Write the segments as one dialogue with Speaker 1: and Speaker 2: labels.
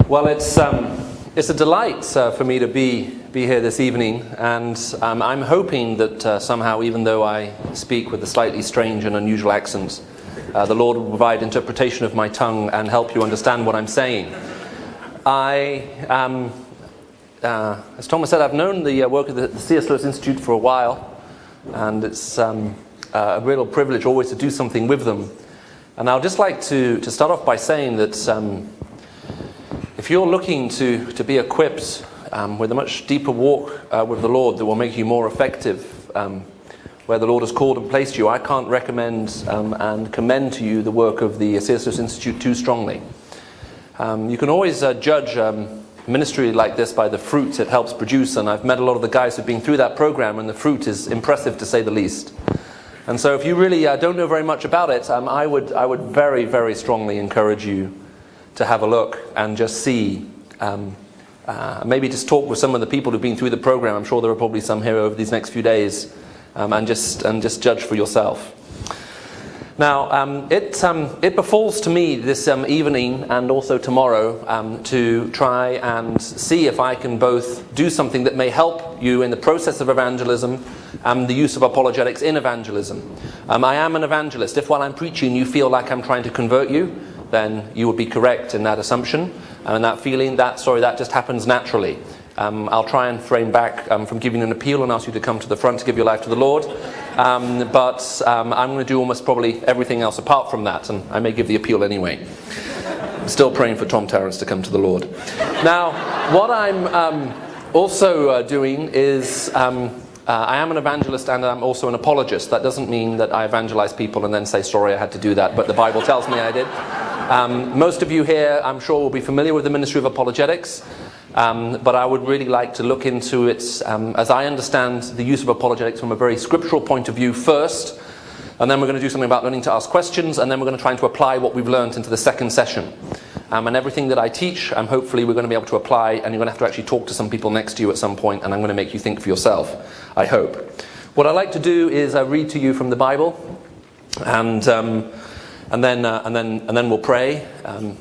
Speaker 1: Well, it's a delight for me to be here this evening, and I'm hoping that somehow, even though I speak with a slightly strange and unusual accent, the Lord will provide interpretation of my tongue and help you understand what I'm saying. As Thomas said, I've known the work of the C.S. Lewis Institute for a while, and it's a real privilege always to do something with them. And I'd just like to start off by saying that if you're looking to be equipped with a much deeper walk with the Lord that will make you more effective where the Lord has called and placed you, I can't recommend and commend to you the work of the C.S. Lewis Institute too strongly. You can always judge ministry like this by the fruit it helps produce, and I've met a lot of the guys who've been through that program, and the fruit is impressive to say the least. And so if you really don't know very much about it, I would very, very strongly encourage you to have a look and just see, maybe just talk with some of the people who've been through the program. I'm sure there are probably some here over these next few days, and just judge for yourself. Now, it befalls to me this evening and also tomorrow to try and see if I can both do something that may help you in the process of evangelism and the use of apologetics in evangelism. I am an evangelist. If while I'm preaching you feel like I'm trying to convert you, then you would be correct in that assumption and that feeling. That just happens naturally. I'll try and frame back from giving an appeal and ask you to come to the front to give your life to the Lord. But I'm going to do almost probably everything else apart from that, and I may give the appeal anyway. I'm still praying for Tom Tarrance to come to the Lord. Now, what I'm also doing is I am an evangelist and I'm also an apologist. That doesn't mean that I evangelize people and then say, sorry, I had to do that, but the Bible tells me I did. Most of you here, I'm sure, will be familiar with the ministry of apologetics, but I would really like to look into it, as I understand the use of apologetics from a very scriptural point of view first, and then we're going to do something about learning to ask questions, and then we're going to try to apply what we've learned into the second session. And everything that I teach, hopefully we're going to be able to apply, and you're going to have to actually talk to some people next to you at some point, and I'm going to make you think for yourself, I hope. What I like to do is read to you from the Bible, and then we'll pray.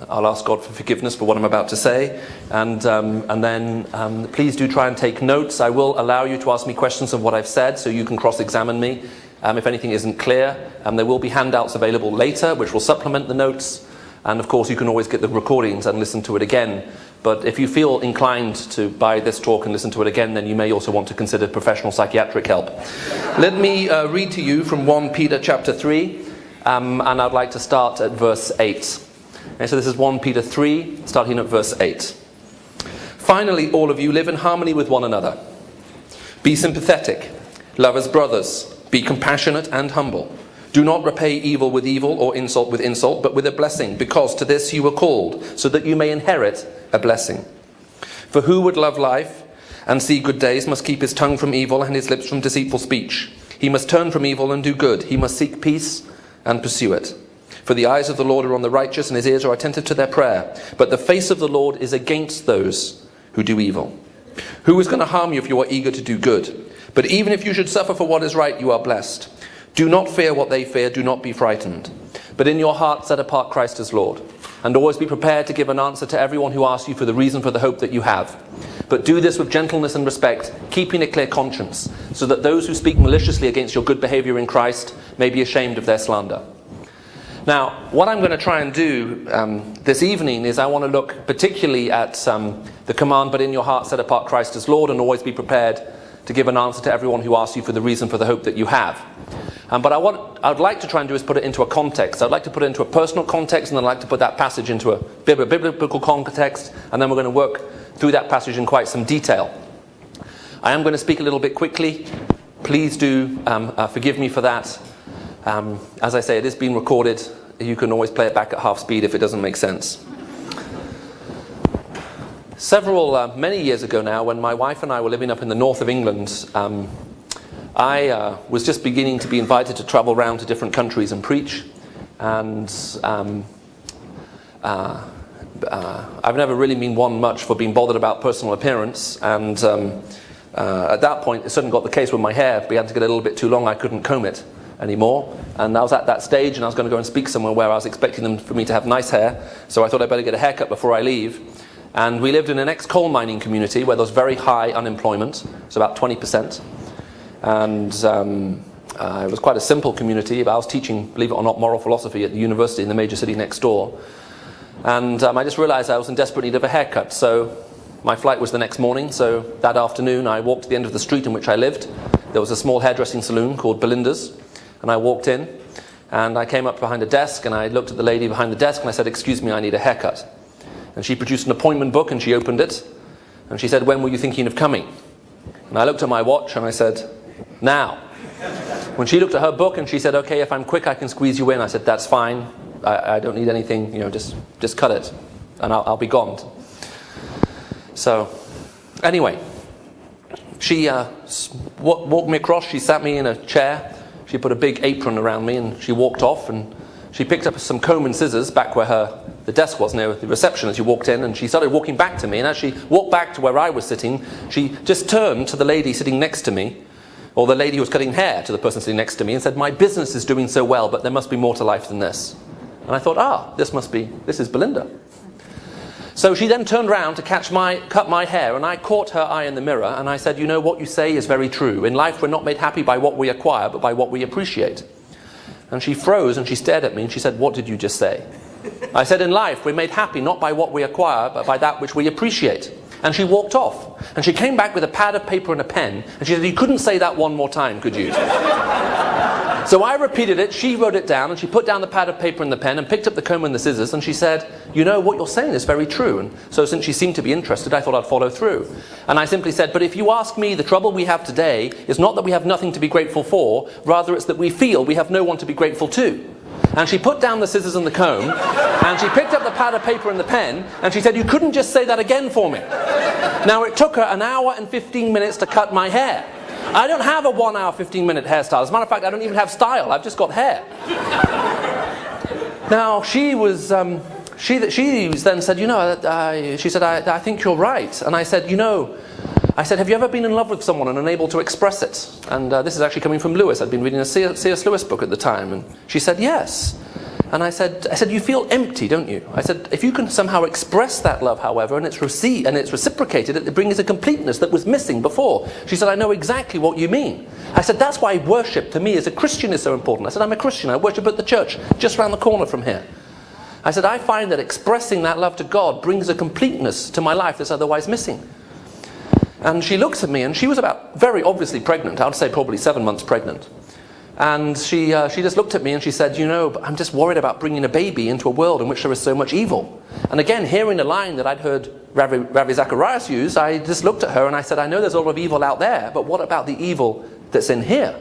Speaker 1: I'll ask God for forgiveness for what I'm about to say, and then please do try and take notes. I will allow you to ask me questions of what I've said, so you can cross-examine me if anything isn't clear. There will be handouts available later, which will supplement the notes. And of course, you can always get the recordings and listen to it again. But if you feel inclined to buy this talk and listen to it again, then you may also want to consider professional psychiatric help. Let me read to you from 1 Peter chapter 3, and I'd like to start at verse 8. Okay, so this is 1 Peter 3, starting at verse 8. Finally, all of you live in harmony with one another. Be sympathetic, love as brothers, be compassionate and humble. Do not repay evil with evil or insult with insult, but with a blessing, because to this you were called, so that you may inherit a blessing. For who would love life and see good days must keep his tongue from evil and his lips from deceitful speech. He must turn from evil and do good. He must seek peace and pursue it. For the eyes of the Lord are on the righteous, and his ears are attentive to their prayer. But the face of the Lord is against those who do evil. Who is going to harm you if you are eager to do good? But even if you should suffer for what is right, you are blessed. Do not fear what they fear, do not be frightened. But in your heart set apart Christ as Lord. And always be prepared to give an answer to everyone who asks you for the reason for the hope that you have. But do this with gentleness and respect, keeping a clear conscience, so that those who speak maliciously against your good behavior in Christ may be ashamed of their slander. Now, what I'm going to try and do this evening is I want to look particularly at the command, but in your heart set apart Christ as Lord, and always be prepared to give an answer to everyone who asks you for the reason for the hope that you have. But what I'd like to try and do is put it into a context. I'd like to put it into a personal context, and I'd like to put that passage into a biblical context, and then we're going to work through that passage in quite some detail. I am going to speak a little bit quickly. Please do forgive me for that. As I say, it is being recorded. You can always play it back at half speed if it doesn't make sense. Many years ago now, when my wife and I were living up in the north of England, I was just beginning to be invited to travel around to different countries and preach. And I've never really been one much for being bothered about personal appearance. And at that point, it suddenly got the case with my hair began to get a little bit too long. I couldn't comb it anymore. And I was at that stage, and I was going to go and speak somewhere where I was expecting them for me to have nice hair. So I thought I'd better get a haircut before I leave. And we lived in an ex-coal mining community where there was very high unemployment. It was about 20%. And it was quite a simple community. But I was teaching, believe it or not, moral philosophy at the university in the major city next door. And I just realized I was in desperate need of a haircut. So my flight was the next morning. So that afternoon, I walked to the end of the street in which I lived. There was a small hairdressing saloon called Belinda's. And I walked in. And I came up behind a desk. And I looked at the lady behind the desk. And I said, "Excuse me, I need a haircut." And she produced an appointment book and she opened it. And she said, "When were you thinking of coming?" And I looked at my watch and I said, "Now." When she looked at her book and she said, "Okay, if I'm quick, I can squeeze you in." I said, "That's fine. I don't need anything, just cut it and I'll be gone." So, anyway, she walked me across, she sat me in a chair, she put a big apron around me and she walked off and she picked up some comb and scissors back where the desk was near the reception as you walked in, and she started walking back to me, and as she walked back to where I was sitting, she just turned to the lady sitting next to me, or the lady who was cutting hair to the person sitting next to me, and said, "My business is doing so well, but there must be more to life than this." And I thought, this is Belinda. So she then turned round to cut my hair, and I caught her eye in the mirror, and I said, "You know, what you say is very true. In life, we're not made happy by what we acquire, but by what we appreciate." And she froze and she stared at me and she said, "What did you just say?" I said, "In life, we're made happy not by what we acquire, but by that which we appreciate." And she walked off. And she came back with a pad of paper and a pen. And she said, "You couldn't say that one more time, could you?" So I repeated it, she wrote it down, and she put down the pad of paper and the pen and picked up the comb and the scissors, and she said, "You know, what you're saying is very true." And so since she seemed to be interested, I thought I'd follow through. And I simply said, "But if you ask me, the trouble we have today is not that we have nothing to be grateful for, rather it's that we feel we have no one to be grateful to." And she put down the scissors and the comb, and she picked up the pad of paper and the pen, and she said, "You couldn't just say that again for me." Now, it took her an hour and 15 minutes to cut my hair. I don't have a 1 hour, 15-minute hairstyle. As a matter of fact, I don't even have style. I've just got hair. Now, she then said, she said, I think you're right. And I said, have you ever been in love with someone and unable to express it? And this is actually coming from Lewis. I'd been reading a C.S. Lewis book at the time. And she said, yes. And I said, you feel empty, don't you? I said, if you can somehow express that love, however, and it's reciprocated, it brings a completeness that was missing before. She said, I know exactly what you mean. I said, that's why worship to me as a Christian is so important. I said, I'm a Christian. I worship at the church just around the corner from here. I said, I find that expressing that love to God brings a completeness to my life that's otherwise missing. And she looks at me, and she was very obviously pregnant. I would say probably 7 months pregnant. And she just looked at me and she said, I'm just worried about bringing a baby into a world in which there is so much evil. And again, hearing a line that I'd heard Ravi Zacharias use, I just looked at her and I said, I know there's a lot of evil out there, but what about the evil that's in here?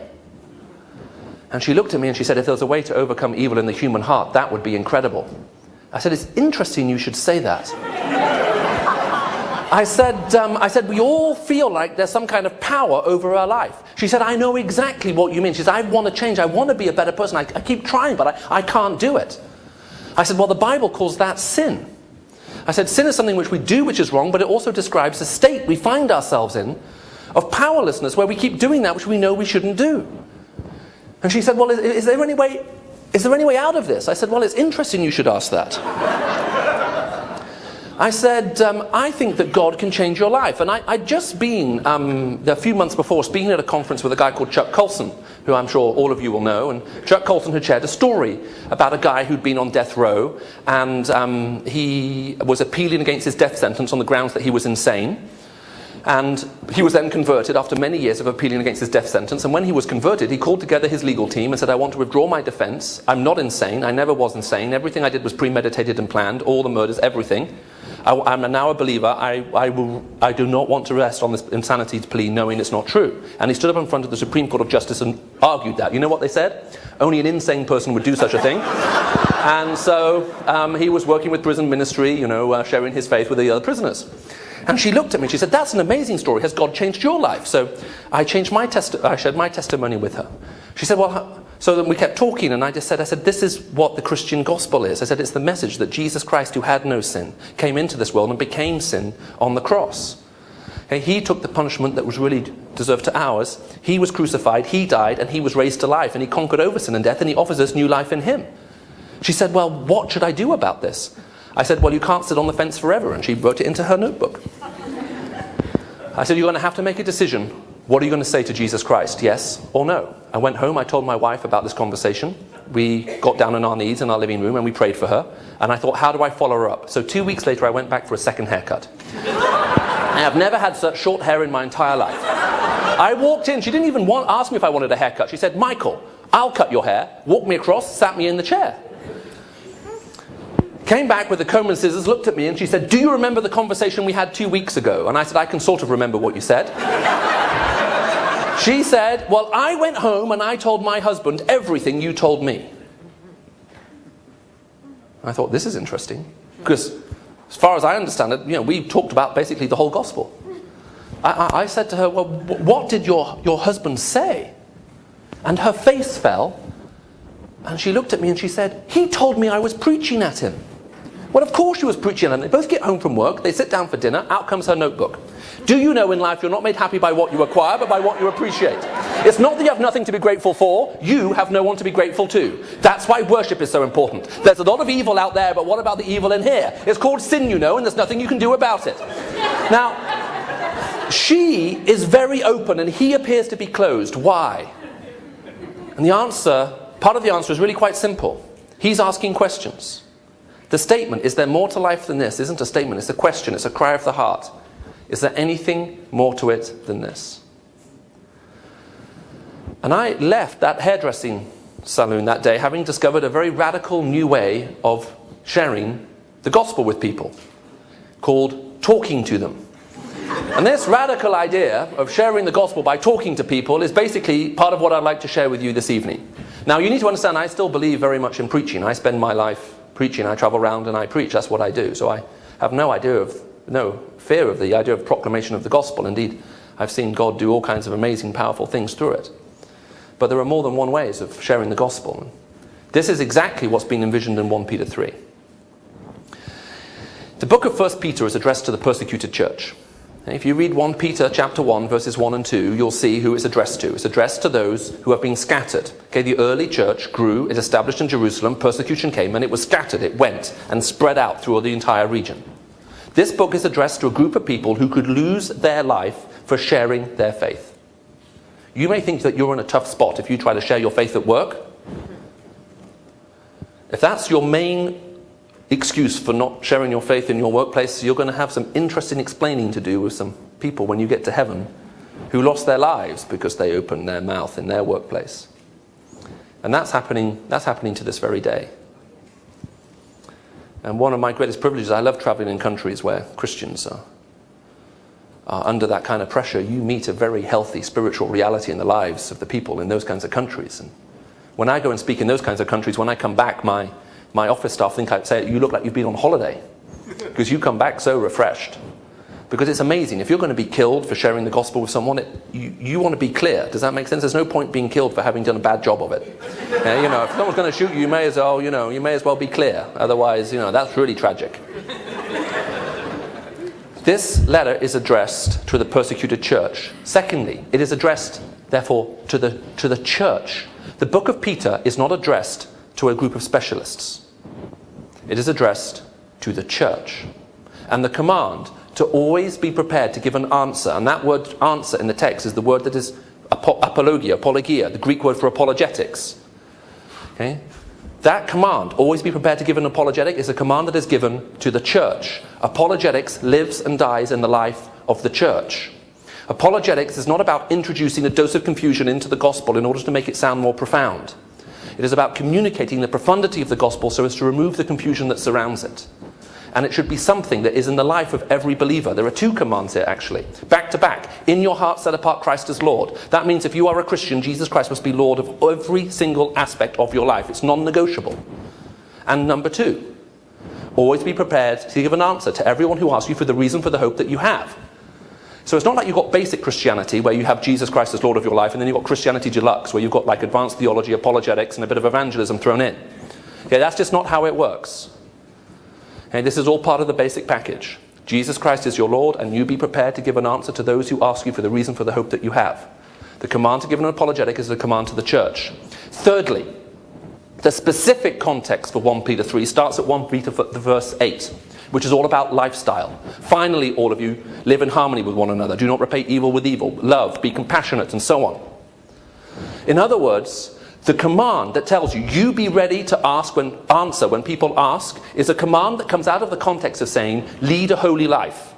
Speaker 1: And she looked at me and she said, if there was a way to overcome evil in the human heart, that would be incredible. I said, it's interesting you should say that. I said, we all feel like there's some kind of power over our life. She said, I know exactly what you mean. She said, I want to change. I want to be a better person. I keep trying, but I can't do it. I said, well, the Bible calls that sin. I said, sin is something which we do which is wrong, but it also describes a state we find ourselves in of powerlessness where we keep doing that which we know we shouldn't do. And she said, well, is there any way out of this? I said, well, it's interesting you should ask that. I said, I think that God can change your life. And I'd just been, a few months before, speaking at a conference with a guy called Chuck Colson, who I'm sure all of you will know. And Chuck Colson had shared a story about a guy who'd been on death row, and he was appealing against his death sentence on the grounds that he was insane. And he was then converted after many years of appealing against his death sentence. And when he was converted, he called together his legal team and said, I want to withdraw my defense. I'm not insane. I never was insane. Everything I did was premeditated and planned. All the murders, everything. I'm now a believer. I do not want to rest on this insanity plea knowing it's not true. And he stood up in front of the Supreme Court of Justice and argued that. You know what they said? Only an insane person would do such a thing. And so he was working with prison ministry, sharing his faith with the other prisoners. And she looked at me and she said, that's an amazing story. Has God changed your life? So I shared my testimony with her. She said, well, so then we kept talking, and I said, this is what the Christian gospel is. I said, it's the message that Jesus Christ, who had no sin, came into this world and became sin on the cross. Okay, he took the punishment that was really deserved to ours. He was crucified, he died, and he was raised to life, and he conquered over sin and death, and he offers us new life in him. She said, well, what should I do about this? I said, well, you can't sit on the fence forever. And she wrote it into her notebook. I said, you're going to have to make a decision. What are you going to say to Jesus Christ? Yes or no? I went home. I told my wife about this conversation. We got down on our knees in our living room and we prayed for her. And I thought, how do I follow her up? So 2 weeks later, I went back for a second haircut. I have never had such short hair in my entire life. I walked in. She didn't even ask me if I wanted a haircut. She said, Michael, I'll cut your hair. Walked me across, sat me in the chair. Came back with the comb and scissors, looked at me, and she said, do you remember the conversation we had 2 weeks ago? And I said, I can sort of remember what you said. She said, well, I went home and I told my husband everything you told me. I thought, this is interesting. Because as far as I understand it, we talked about basically the whole gospel. I said to her, well, what did your husband say? And her face fell. And she looked at me and she said, he told me I was preaching at him. Well, of course she was preaching at him. They both get home from work. They sit down for dinner. Out comes her notebook. Do you know in life you're not made happy by what you acquire, but by what you appreciate? It's not that you have nothing to be grateful for. You have no one to be grateful to. That's why worship is so important. There's a lot of evil out there, but what about the evil in here? It's called sin, and there's nothing you can do about it. Now, she is very open and he appears to be closed. Why? And the answer, part of the answer is really quite simple. He's asking questions. The statement, is there more to life than this, isn't a statement, it's a question, it's a cry of the heart. Is there anything more to it than this? And I left that hairdressing salon that day having discovered a very radical new way of sharing the gospel with people, called talking to them. And this radical idea of sharing the gospel by talking to people is basically part of what I'd like to share with you this evening. Now, you need to understand, I still believe very much in preaching. I spend my life preaching. I travel around and I preach. That's what I do. So I have no fear of the idea of proclamation of the gospel. Indeed, I've seen God do all kinds of amazing, powerful things through it. But there are more than one ways of sharing the gospel. This is exactly what's been envisioned in 1 Peter 3. The book of 1 Peter is addressed to the persecuted church. If you read 1 Peter chapter 1, verses 1 and 2, you'll see who it's addressed to. It's addressed to those who have been scattered. Okay, the early church grew, it established in Jerusalem, persecution came, and it was scattered. It went and spread out through the entire region. This book is addressed to a group of people who could lose their life for sharing their faith. You may think that you're in a tough spot if you try to share your faith at work. If that's your main excuse for not sharing your faith in your workplace, you're going to have some interesting explaining to do with some people when you get to heaven who lost their lives because they opened their mouth in their workplace. And that's happening to this very day. And one of my greatest privileges, I love traveling in countries where Christians are under that kind of pressure. You meet a very healthy spiritual reality in the lives of the people in those kinds of countries. And when I go and speak in those kinds of countries, when I come back, my office staff think I'd say, you look like you've been on holiday, because you come back so refreshed. Because it's amazing. If you're going to be killed for sharing the gospel with someone, you want to be clear. Does that make sense? There's no point being killed for having done a bad job of it. If someone's going to shoot you, you may as well be clear. Otherwise, that's really tragic. This letter is addressed to the persecuted church. Secondly, it is addressed, therefore, to the church. The book of Peter is not addressed to a group of specialists. It is addressed to the church. And the command to always be prepared to give an answer, and that word answer in the text is the word that is apologia, the Greek word for apologetics. Okay? That command, always be prepared to give an apologetic, is a command that is given to the church. Apologetics lives and dies in the life of the church. Apologetics is not about introducing a dose of confusion into the gospel in order to make it sound more profound. It is about communicating the profundity of the gospel so as to remove the confusion that surrounds it. And it should be something that is in the life of every believer. There are two commands here, actually, back to back. In your heart, set apart Christ as Lord. That means if you are a Christian, Jesus Christ must be Lord of every single aspect of your life. It's non-negotiable. And number two, always be prepared to give an answer to everyone who asks you for the reason for the hope that you have. So it's not like you've got basic Christianity where you have Jesus Christ as Lord of your life, and then you've got Christianity deluxe where you've got like advanced theology, apologetics, and a bit of evangelism thrown in. Okay, that's just not how it works. Okay, this is all part of the basic package. Jesus Christ is your Lord, and you be prepared to give an answer to those who ask you for the reason for the hope that you have. The command to give an apologetic is a command to the church. Thirdly, The specific context for 1 Peter 3 starts at 1 Peter verse 8, which is all about lifestyle. Finally, all of you, live in harmony with one another. Do not repay evil with evil. Love, be compassionate, and so on. In other words, the command that tells you, you be ready to answer when people ask, is a command that comes out of the context of saying, lead a holy life.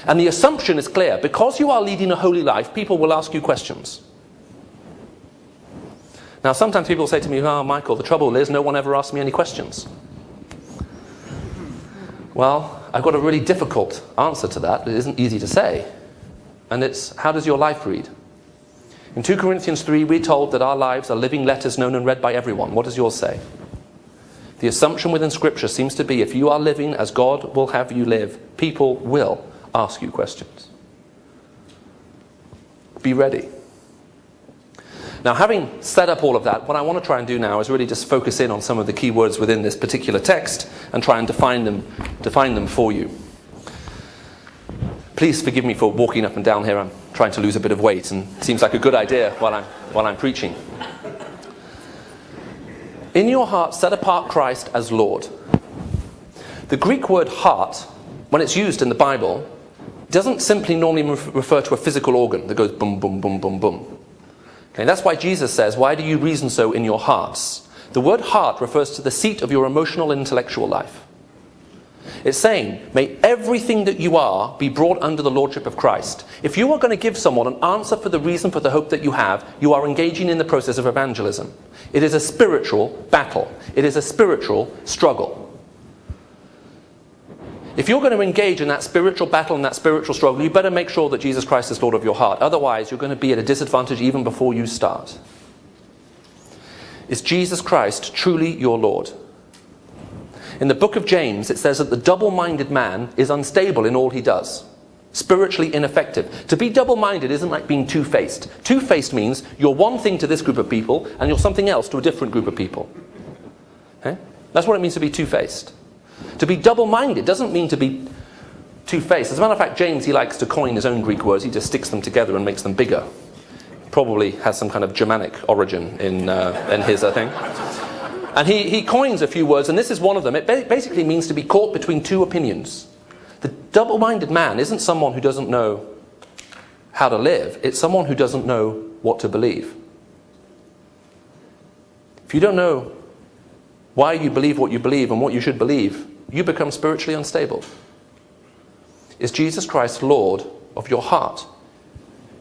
Speaker 1: And the assumption is clear. Because you are leading a holy life, people will ask you questions. Now, sometimes people say to me, oh, Michael, the trouble is no one ever asks me any questions. Well, I've got a really difficult answer to that. It isn't easy to say. And it's, how does your life read? In 2 Corinthians 3, we're told that our lives are living letters known and read by everyone. What does yours say? The assumption within Scripture seems to be, if you are living as God will have you live, people will ask you questions. Be ready. Now, having set up all of that, what I want to try and do now is really just focus in on some of the key words within this particular text and try and define them for you. Please forgive me for walking up and down here. I'm trying to lose a bit of weight, and it seems like a good idea while I'm preaching. In your heart, set apart Christ as Lord. The Greek word heart, when it's used in the Bible, doesn't simply normally refer to a physical organ that goes boom, boom, boom, boom, boom. Okay, that's why Jesus says, why do you reason so in your hearts? The word heart refers to the seat of your emotional and intellectual life. It's saying, may everything that you are be brought under the lordship of Christ. If you are going to give someone an answer for the reason for the hope that you have, you are engaging in the process of evangelism. It is a spiritual battle. It is a spiritual struggle. If you're going to engage in that spiritual battle and that spiritual struggle, you better make sure that Jesus Christ is Lord of your heart. Otherwise, you're going to be at a disadvantage even before you start. Is Jesus Christ truly your Lord? In the book of James, it says that the double-minded man is unstable in all he does. Spiritually ineffective. To be double-minded isn't like being two-faced. Two-faced means you're one thing to this group of people and you're something else to a different group of people. Okay? That's what it means to be two-faced. To be double-minded doesn't mean to be two-faced. As a matter of fact, James, he likes to coin his own Greek words. He just sticks them together and makes them bigger. Probably has some kind of Germanic origin in his thing. And he coins a few words, and this is one of them. It basically means to be caught between two opinions. The double-minded man isn't someone who doesn't know how to live. It's someone who doesn't know what to believe. If you don't know why you believe what you believe and what you should believe, you become spiritually unstable. Is Jesus Christ Lord of your heart?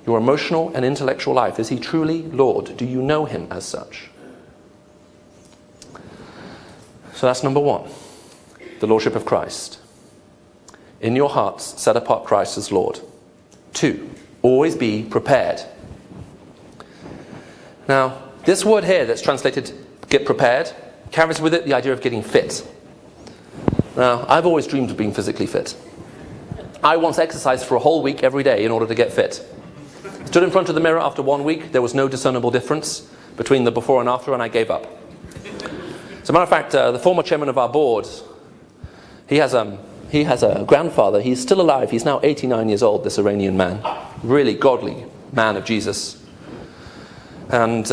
Speaker 1: Your emotional and intellectual life? Is he truly Lord? Do you know him as such? So that's number one, the Lordship of Christ. In your hearts, set apart Christ as Lord. 2, always be prepared. Now, this word here that's translated get prepared carries with it the idea of getting fit. Now, I've always dreamed of being physically fit. I once exercised for a whole week every day in order to get fit. Stood in front of the mirror after 1 week, there was no discernible difference between the before and after, and I gave up. As a matter of fact, the former chairman of our board, he has a grandfather. He's still alive. He's now 89 years old, this Iranian man. Really godly man of Jesus. And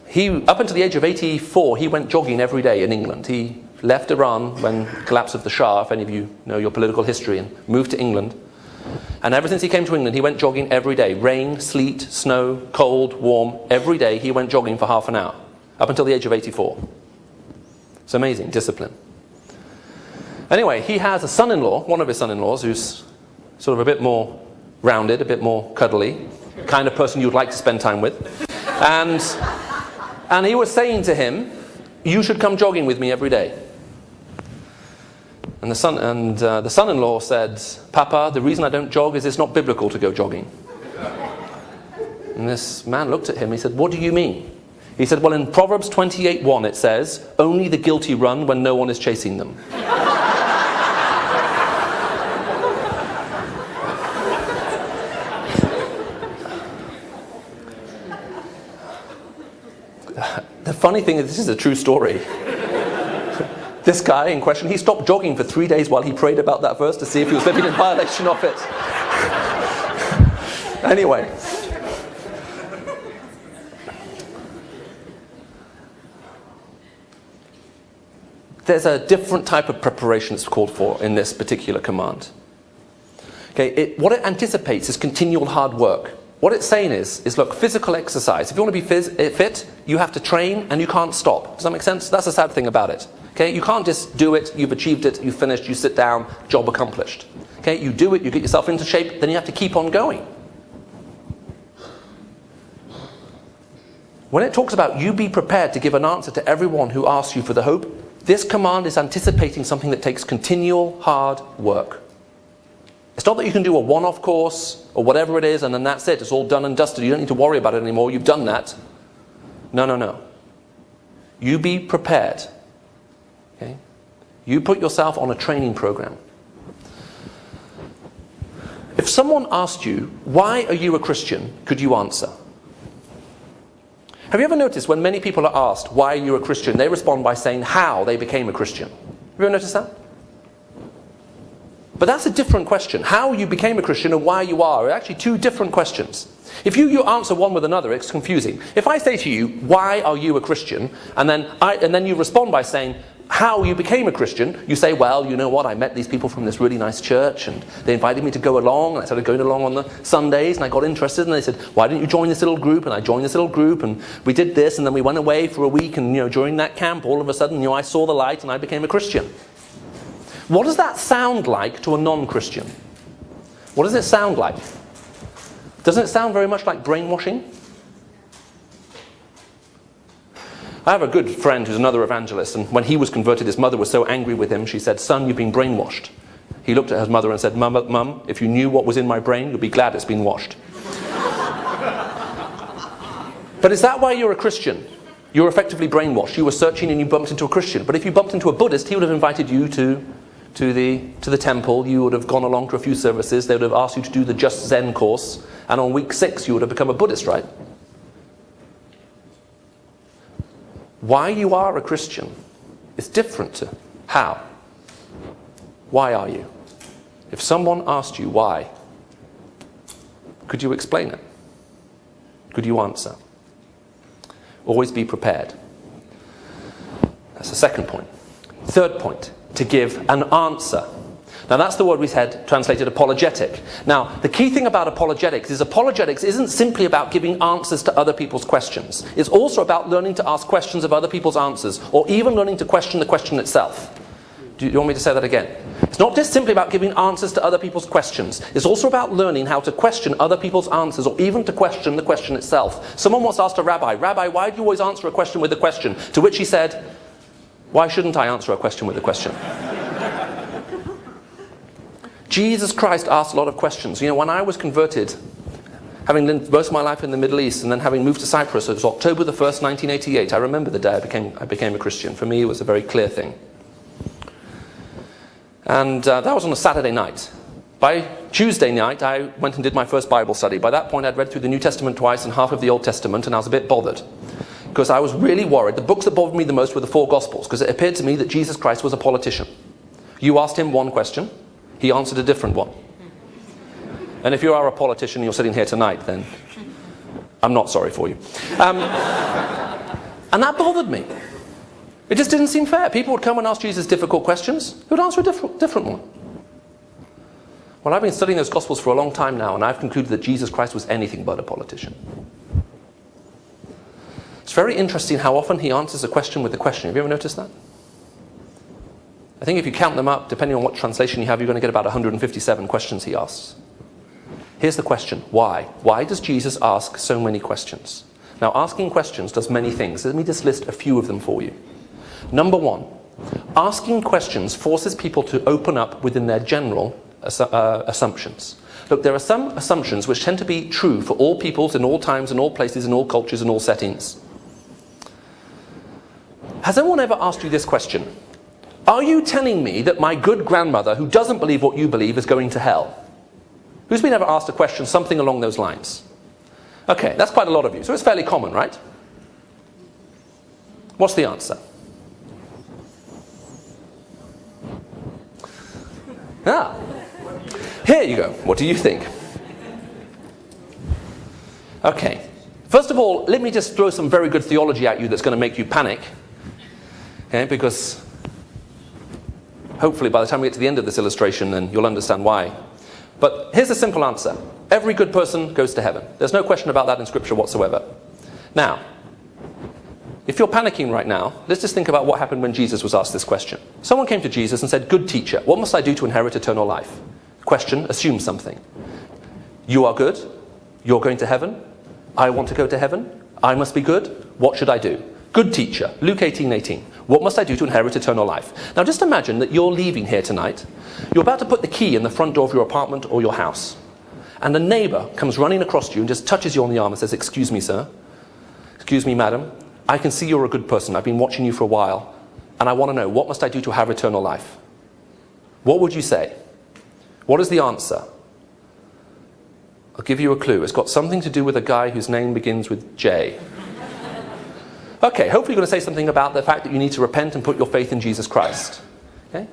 Speaker 1: he, up until the age of 84, he went jogging every day in England. He left Iran when the collapse of the Shah, if any of you know your political history, and moved to England. And ever since he came to England, he went jogging every day. Rain, sleet, snow, cold, warm. Every day he went jogging for half an hour, up until the age of 84. It's amazing, discipline. Anyway, he has a son-in-law, one of his son-in-laws, who's sort of a bit more rounded, a bit more cuddly, kind of person you'd like to spend time with. And he was saying to him, you should come jogging with me every day. And the son-in-law said, Papa, the reason I don't jog is it's not biblical to go jogging. And this man looked at him, he said, what do you mean? He said, well, in Proverbs 28:1 it says, only the guilty run when no one is chasing them. The funny thing is, this is a true story. This guy in question, he stopped jogging for 3 days while he prayed about that verse to see if he was living in violation of it. Anyway. there's a different type of preparation that's called for in this particular command. Okay, what it anticipates is continual hard work. What it's saying is look, physical exercise. If you want to be fit, you have to train and you can't stop. Does that make sense? That's the sad thing about it. Okay, you can't just do it, you've achieved it, you've finished, you sit down, job accomplished. Okay, you do it, you get yourself into shape, then you have to keep on going. When it talks about you be prepared to give an answer to everyone who asks you for the hope, this command is anticipating something that takes continual hard work. It's not that you can do a one-off course or whatever it is and then that's it, it's all done and dusted, you don't need to worry about it anymore, you've done that. No, no, no. You be prepared. Okay? You put yourself on a training program. If someone asked you, why are you a Christian, could you answer? Have you ever noticed when many people are asked, why are you a Christian, they respond by saying how they became a Christian? Have you ever noticed that? But that's a different question. How you became a Christian and why you are actually two different questions. If you answer one with another, it's confusing. If I say to you, why are you a Christian? And then you respond by saying, how you became a Christian, you say, well, you know what, I met these people from this really nice church and they invited me to go along and I started going along on the Sundays and I got interested and they said, why didn't you join this little group? And I joined this little group and we did this and then we went away for a week and during that camp all of a sudden I saw the light and I became a Christian. What does that sound like to a non-Christian? What does it sound like? Doesn't it sound very much like brainwashing? I have a good friend who's another evangelist, and when he was converted, his mother was so angry with him, she said, son, you've been brainwashed. He looked at his mother and said, Mum, if you knew what was in my brain, you'd be glad it's been washed. But is that why you're a Christian? You're effectively brainwashed. You were searching and you bumped into a Christian. But if you bumped into a Buddhist, he would have invited you to the temple. You would have gone along to a few services. They would have asked you to do the Just Zen course. And on week 6, you would have become a Buddhist, right? Why you are a Christian is different to how. Why are you? If someone asked you why, could you explain it? Could you answer? Always be prepared. That's the second point. Third point, to give an answer. Now that's the word we said translated apologetic. Now the key thing about apologetics isn't simply about giving answers to other people's questions. It's also about learning to ask questions of other people's answers, or even learning to question the question itself. Do you want me to say that again? It's not just simply about giving answers to other people's questions. It's also about learning how to question other people's answers, or even to question the question itself. Someone once asked a rabbi, why do you always answer a question with a question? To which he said, why shouldn't I answer a question with a question? Jesus Christ asked a lot of questions. When I was converted, having lived most of my life in the Middle East and then having moved to Cyprus, it was October the 1st, 1988. I remember the day I became a Christian. For me, it was a very clear thing. And that was on a Saturday night. By Tuesday night, I went and did my first Bible study. By that point, I'd read through the New Testament twice and half of the Old Testament, and I was a bit bothered. Because I was really worried. The books that bothered me the most were the 4 Gospels, because it appeared to me that Jesus Christ was a politician. You asked him one question, he answered a different one. And if you are a politician and you're sitting here tonight, then I'm not sorry for you. And that bothered me. It just didn't seem fair. People would come and ask Jesus difficult questions. He would answer a different one. Well, I've been studying those Gospels for a long time now, and I've concluded that Jesus Christ was anything but a politician. It's very interesting how often he answers a question with a question. Have you ever noticed that? I think if you count them up, depending on what translation you have, you're going to get about 157 questions he asks. Here's the question. Why? Why does Jesus ask so many questions? Now, asking questions does many things. Let me just list a few of them for you. Number 1, asking questions forces people to open up within their general assumptions. Look, there are some assumptions which tend to be true for all peoples in all times, in all places, in all cultures, in all settings. Has anyone ever asked you this question? Are you telling me that my good grandmother, who doesn't believe what you believe, is going to hell? Who's been ever asked a question, something along those lines? Okay, that's quite a lot of you, so it's fairly common, right? What's the answer? Here you go. What do you think? Okay. First of all, let me just throw some very good theology at you that's going to make you panic. Okay, because hopefully by the time we get to the end of this illustration, then you'll understand why. But here's a simple answer. Every good person goes to heaven. There's no question about that in Scripture whatsoever. Now, if you're panicking right now, let's just think about what happened when Jesus was asked this question. Someone came to Jesus and said, "Good teacher, what must I do to inherit eternal life?" Question assumes something. You are good. You're going to heaven. I want to go to heaven. I must be good. What should I do? Good teacher, Luke 18:18. What must I do to inherit eternal life? Now just imagine that you're leaving here tonight. You're about to put the key in the front door of your apartment or your house. And a neighbor comes running across to you and just touches you on the arm and says, "Excuse me, sir. Excuse me, madam. I can see you're a good person. I've been watching you for a while. And I want to know, what must I do to have eternal life?" What would you say? What is the answer? I'll give you a clue. It's got something to do with a guy whose name begins with J. Okay, hopefully you're going to say something about the fact that you need to repent and put your faith in Jesus Christ. Okay?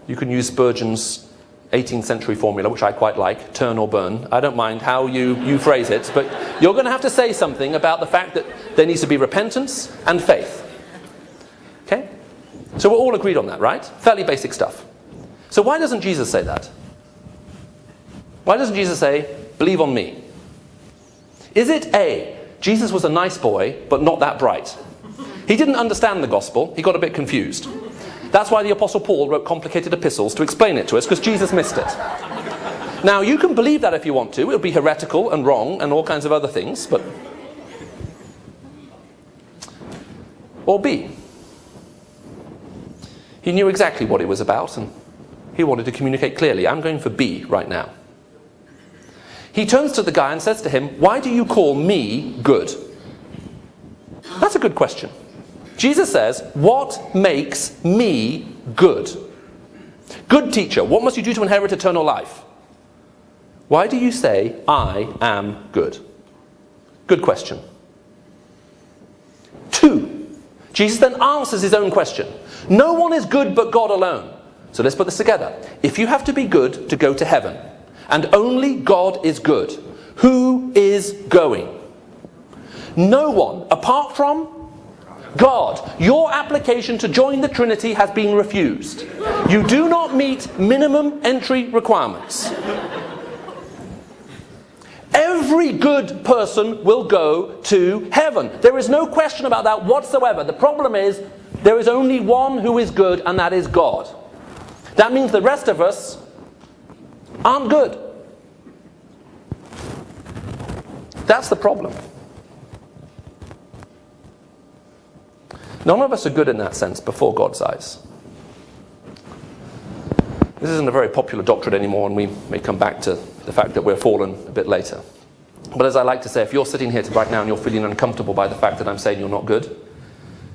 Speaker 1: You can use Spurgeon's 18th century formula, which I quite like, turn or burn. I don't mind how you phrase it, but you're going to have to say something about the fact that there needs to be repentance and faith. Okay? So we're all agreed on that, right? Fairly basic stuff. So why doesn't Jesus say that? Why doesn't Jesus say, "Believe on me"? Is it A, Jesus was a nice boy, but not that bright? He didn't understand the gospel. He got a bit confused. That's why the Apostle Paul wrote complicated epistles to explain it to us, because Jesus missed it. Now, you can believe that if you want to. It would be heretical and wrong and all kinds of other things, but... Or B, he knew exactly what it was about, and he wanted to communicate clearly. I'm going for B right now. He turns to the guy and says to him, "Why do you call me good?" That's a good question. Jesus says, "What makes me good?" Good teacher, what must you do to inherit eternal life? Why do you say, "I am good"? Good question. 2, Jesus then answers his own question. No one is good but God alone. So let's put this together. If you have to be good to go to heaven, and only God is good, who is going? No one, apart from God. Your application to join the Trinity has been refused. You do not meet minimum entry requirements. Every good person will go to heaven. There is no question about that whatsoever. The problem is, there is only one who is good, and that is God. That means the rest of us aren't good. That's the problem. None of us are good in that sense before God's eyes. This isn't a very popular doctrine anymore, and we may come back to the fact that we're fallen a bit later. But as I like to say, if you're sitting here right now and you're feeling uncomfortable by the fact that I'm saying you're not good,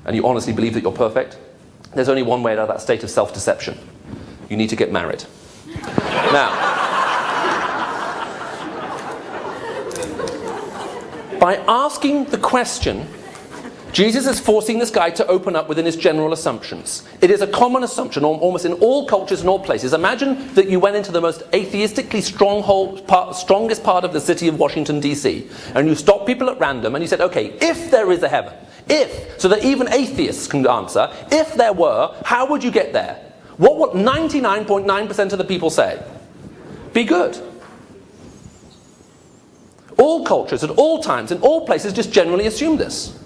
Speaker 1: and you honestly believe that you're perfect, there's only one way out of that state of self-deception. You need to get married. Now, by asking the question, Jesus is forcing this guy to open up within his general assumptions. It is a common assumption almost in all cultures and all places. Imagine that you went into the most atheistically strongest part of the city of Washington, D.C., and you stopped people at random and you said, okay, if there is a heaven, if, so that even atheists can answer, if there were, how would you get there? What would 99.9% of the people say? Be good. All cultures, at all times, in all places, just generally assume this.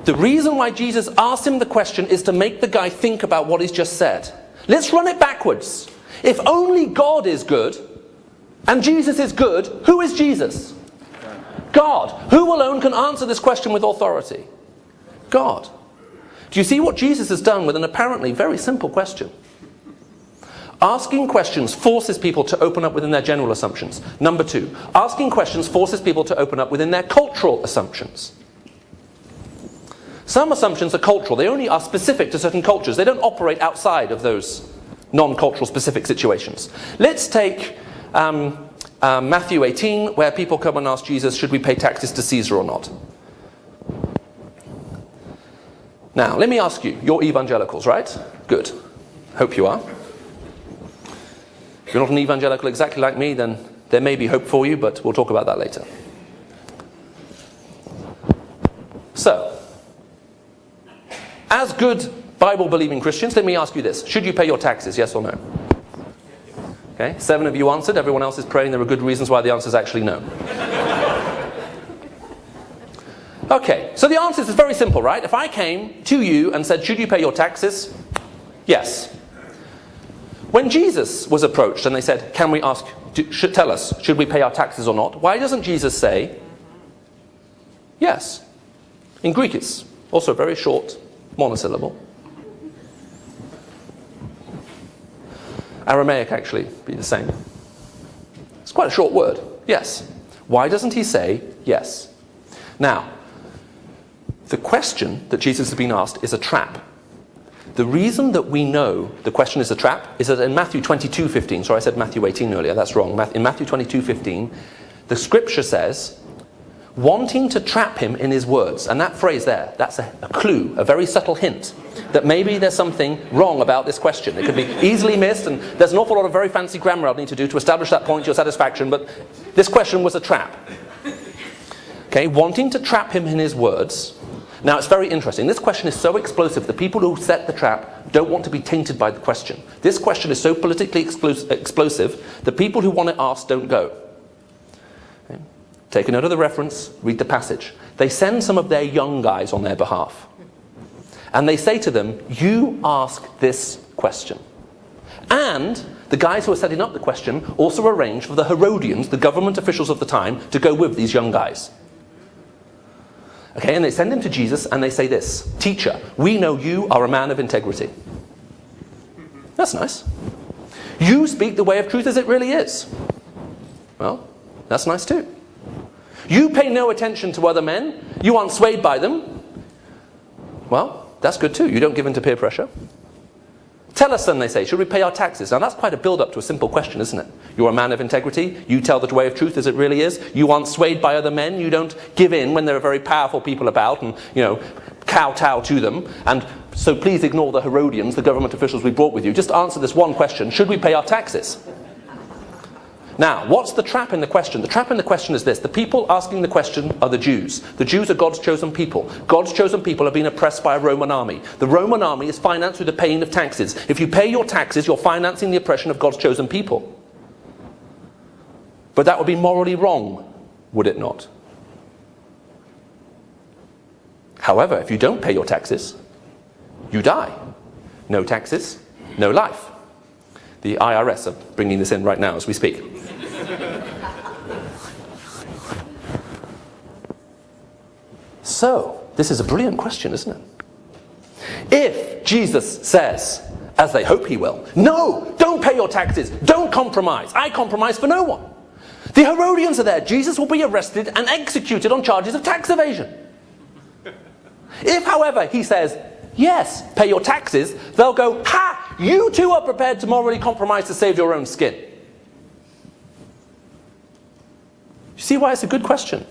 Speaker 1: The reason why Jesus asked him the question is to make the guy think about what he's just said. Let's run it backwards. If only God is good, and Jesus is good, who is Jesus? God. Who alone can answer this question with authority? God. Do you see what Jesus has done with an apparently very simple question? Asking questions forces people to open up within their general assumptions. Number 2, asking questions forces people to open up within their cultural assumptions. Some assumptions are cultural. They only are specific to certain cultures. They don't operate outside of those non-cultural specific situations. Let's take Matthew 18, where people come and ask Jesus, should we pay taxes to Caesar or not? Now, let me ask you, you're evangelicals, right? Good. Hope you are. If you're not an evangelical exactly like me, then there may be hope for you, but we'll talk about that later. So, as good Bible-believing Christians, let me ask you this. Should you pay your taxes, yes or no? Okay, 7 of you answered. Everyone else is praying. There are good reasons why the answer is actually no. Okay, so the answer is very simple, right? If I came to you and said, should you pay your taxes? Yes. When Jesus was approached and they said, can we ask, tell us, should we pay our taxes or not? Why doesn't Jesus say, yes? In Greek it's also very short, monosyllable. Aramaic actually be the same. It's quite a short word, yes. Why doesn't he say yes? Now, the question that Jesus has been asked is a trap. The reason that we know the question is a trap is that in Matthew 22:15, sorry I said Matthew 18 earlier, that's wrong. In Matthew 22:15, the scripture says, wanting to trap him in his words. And that phrase there, that's a clue, a very subtle hint that maybe there's something wrong about this question. It could be easily missed, and there's an awful lot of very fancy grammar I'll need to do to establish that point to your satisfaction, but this question was a trap. Okay, wanting to trap him in his words. Now it's very interesting. This question is so explosive. The people who set the trap don't want to be tainted by the question. This question is so politically explosive, the people who want it asked don't go. Okay. Take a note of the reference, read the passage. They send some of their young guys on their behalf. And they say to them, you ask this question. And the guys who are setting up the question also arrange for the Herodians, the government officials of the time, to go with these young guys. Okay, and they send him to Jesus and they say this, teacher, we know you are a man of integrity. That's nice. You speak the way of truth as it really is. Well, that's nice too. You pay no attention to other men. You aren't swayed by them. Well, that's good too. You don't give in to peer pressure. Tell us then, they say, should we pay our taxes? Now that's quite a build-up to a simple question, isn't it? You're a man of integrity. You tell the way of truth as it really is. You aren't swayed by other men. You don't give in when there are very powerful people about and, kowtow to them. And so please ignore the Herodians, the government officials we brought with you. Just answer this one question. Should we pay our taxes? Now, what's the trap in the question? The trap in the question is this. The people asking the question are the Jews. The Jews are God's chosen people. God's chosen people have been oppressed by a Roman army. The Roman army is financed through the paying of taxes. If you pay your taxes, you're financing the oppression of God's chosen people. But that would be morally wrong, would it not? However, if you don't pay your taxes, you die. No taxes, no life. The IRS are bringing this in right now as we speak. So, this is a brilliant question, isn't it? If Jesus says, as they hope he will, no, don't pay your taxes, don't compromise, I compromise for no one. The Herodians are there, Jesus will be arrested and executed on charges of tax evasion. If, however, he says, yes, pay your taxes, they'll go, ha, you too are prepared to morally compromise to save your own skin. You see why it's a good question?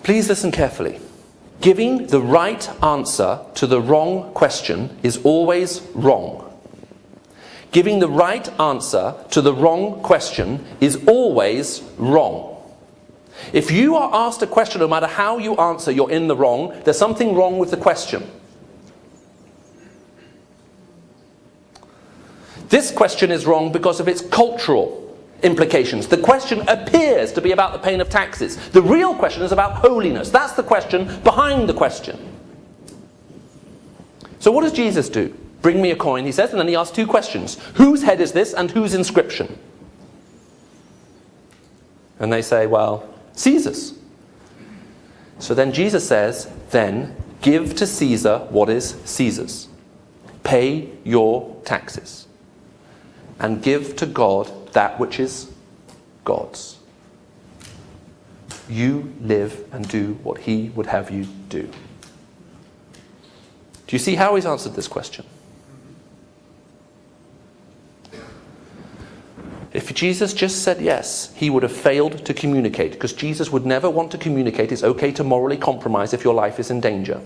Speaker 1: Please listen carefully. Giving the right answer to the wrong question is always wrong. Giving the right answer to the wrong question is always wrong. If you are asked a question, no matter how you answer, you're in the wrong. There's something wrong with the question. This question is wrong because of its cultural implications. The question appears to be about the paying of taxes. The real question is about holiness. That's the question behind the question. So what does Jesus do? Bring me a coin, he says, and then he asks two questions. Whose head is this and whose inscription? And they say, well, Caesar's. So then Jesus says, then give to Caesar what is Caesar's. Pay your taxes. And give to God that which is God's. You live and do what he would have you do. Do you see how he's answered this question? If Jesus just said yes, he would have failed to communicate, because Jesus would never want to communicate it's okay to morally compromise if your life is in danger.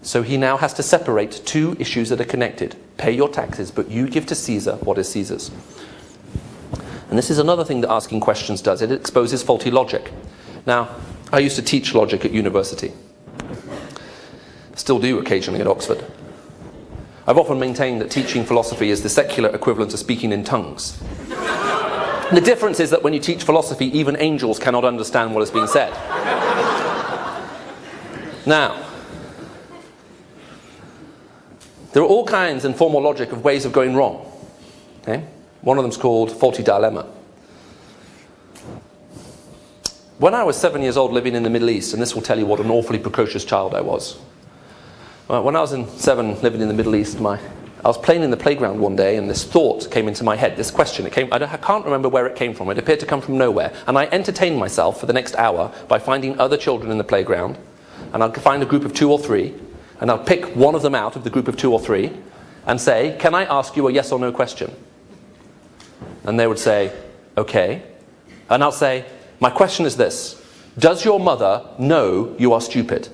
Speaker 1: So he now has to separate two issues that are connected. Pay your taxes, but you give to Caesar what is Caesar's. And this is another thing that asking questions does. It exposes faulty logic. Now, I used to teach logic at university. Still do occasionally at Oxford. I've often maintained that teaching philosophy is the secular equivalent of speaking in tongues. The difference is that when you teach philosophy, even angels cannot understand what is being said. Now, there are all kinds in formal logic of ways of going wrong. Okay? One of them is called faulty dilemma. When I was 7 years old living in the Middle East, and this will tell you what an awfully precocious child I was. When I was seven living in the Middle East, I was playing in the playground one day and this thought came into my head, this question. I can't remember where it came from. It appeared to come from nowhere. And I entertained myself for the next hour by finding other children in the playground. And I'd find a group of 2 or 3. And I'll pick one of them out of the group of 2 or 3 and say, can I ask you a yes or no question? And they would say, okay. And I'll say, my question is this. Does your mother know you are stupid?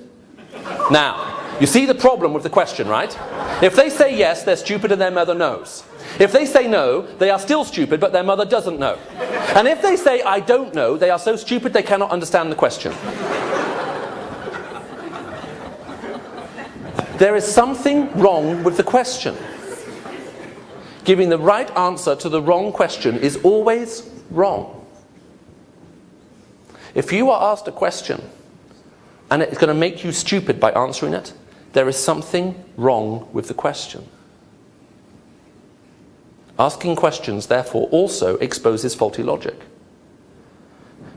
Speaker 1: Now, you see the problem with the question, right? If they say yes, they're stupid and their mother knows. If they say no, they are still stupid, but their mother doesn't know. And if they say, I don't know, they are so stupid they cannot understand the question. There is something wrong with the question. Giving the right answer to the wrong question is always wrong. If you are asked a question and it's going to make you stupid by answering it, there is something wrong with the question. Asking questions, therefore, also exposes faulty logic.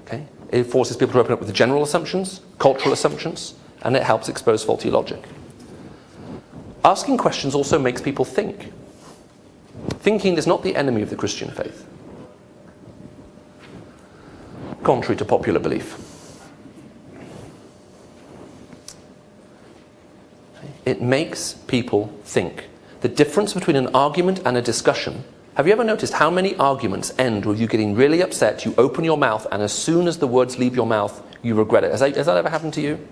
Speaker 1: Okay? It forces people to open up with the general assumptions, cultural assumptions, and it helps expose faulty logic. Asking questions also makes people think. Thinking is not the enemy of the Christian faith, contrary to popular belief. It makes people think. The difference between an argument and a discussion. Have you ever noticed how many arguments end with you getting really upset, you open your mouth, and as soon as the words leave your mouth, you regret it? Has that ever happened to you?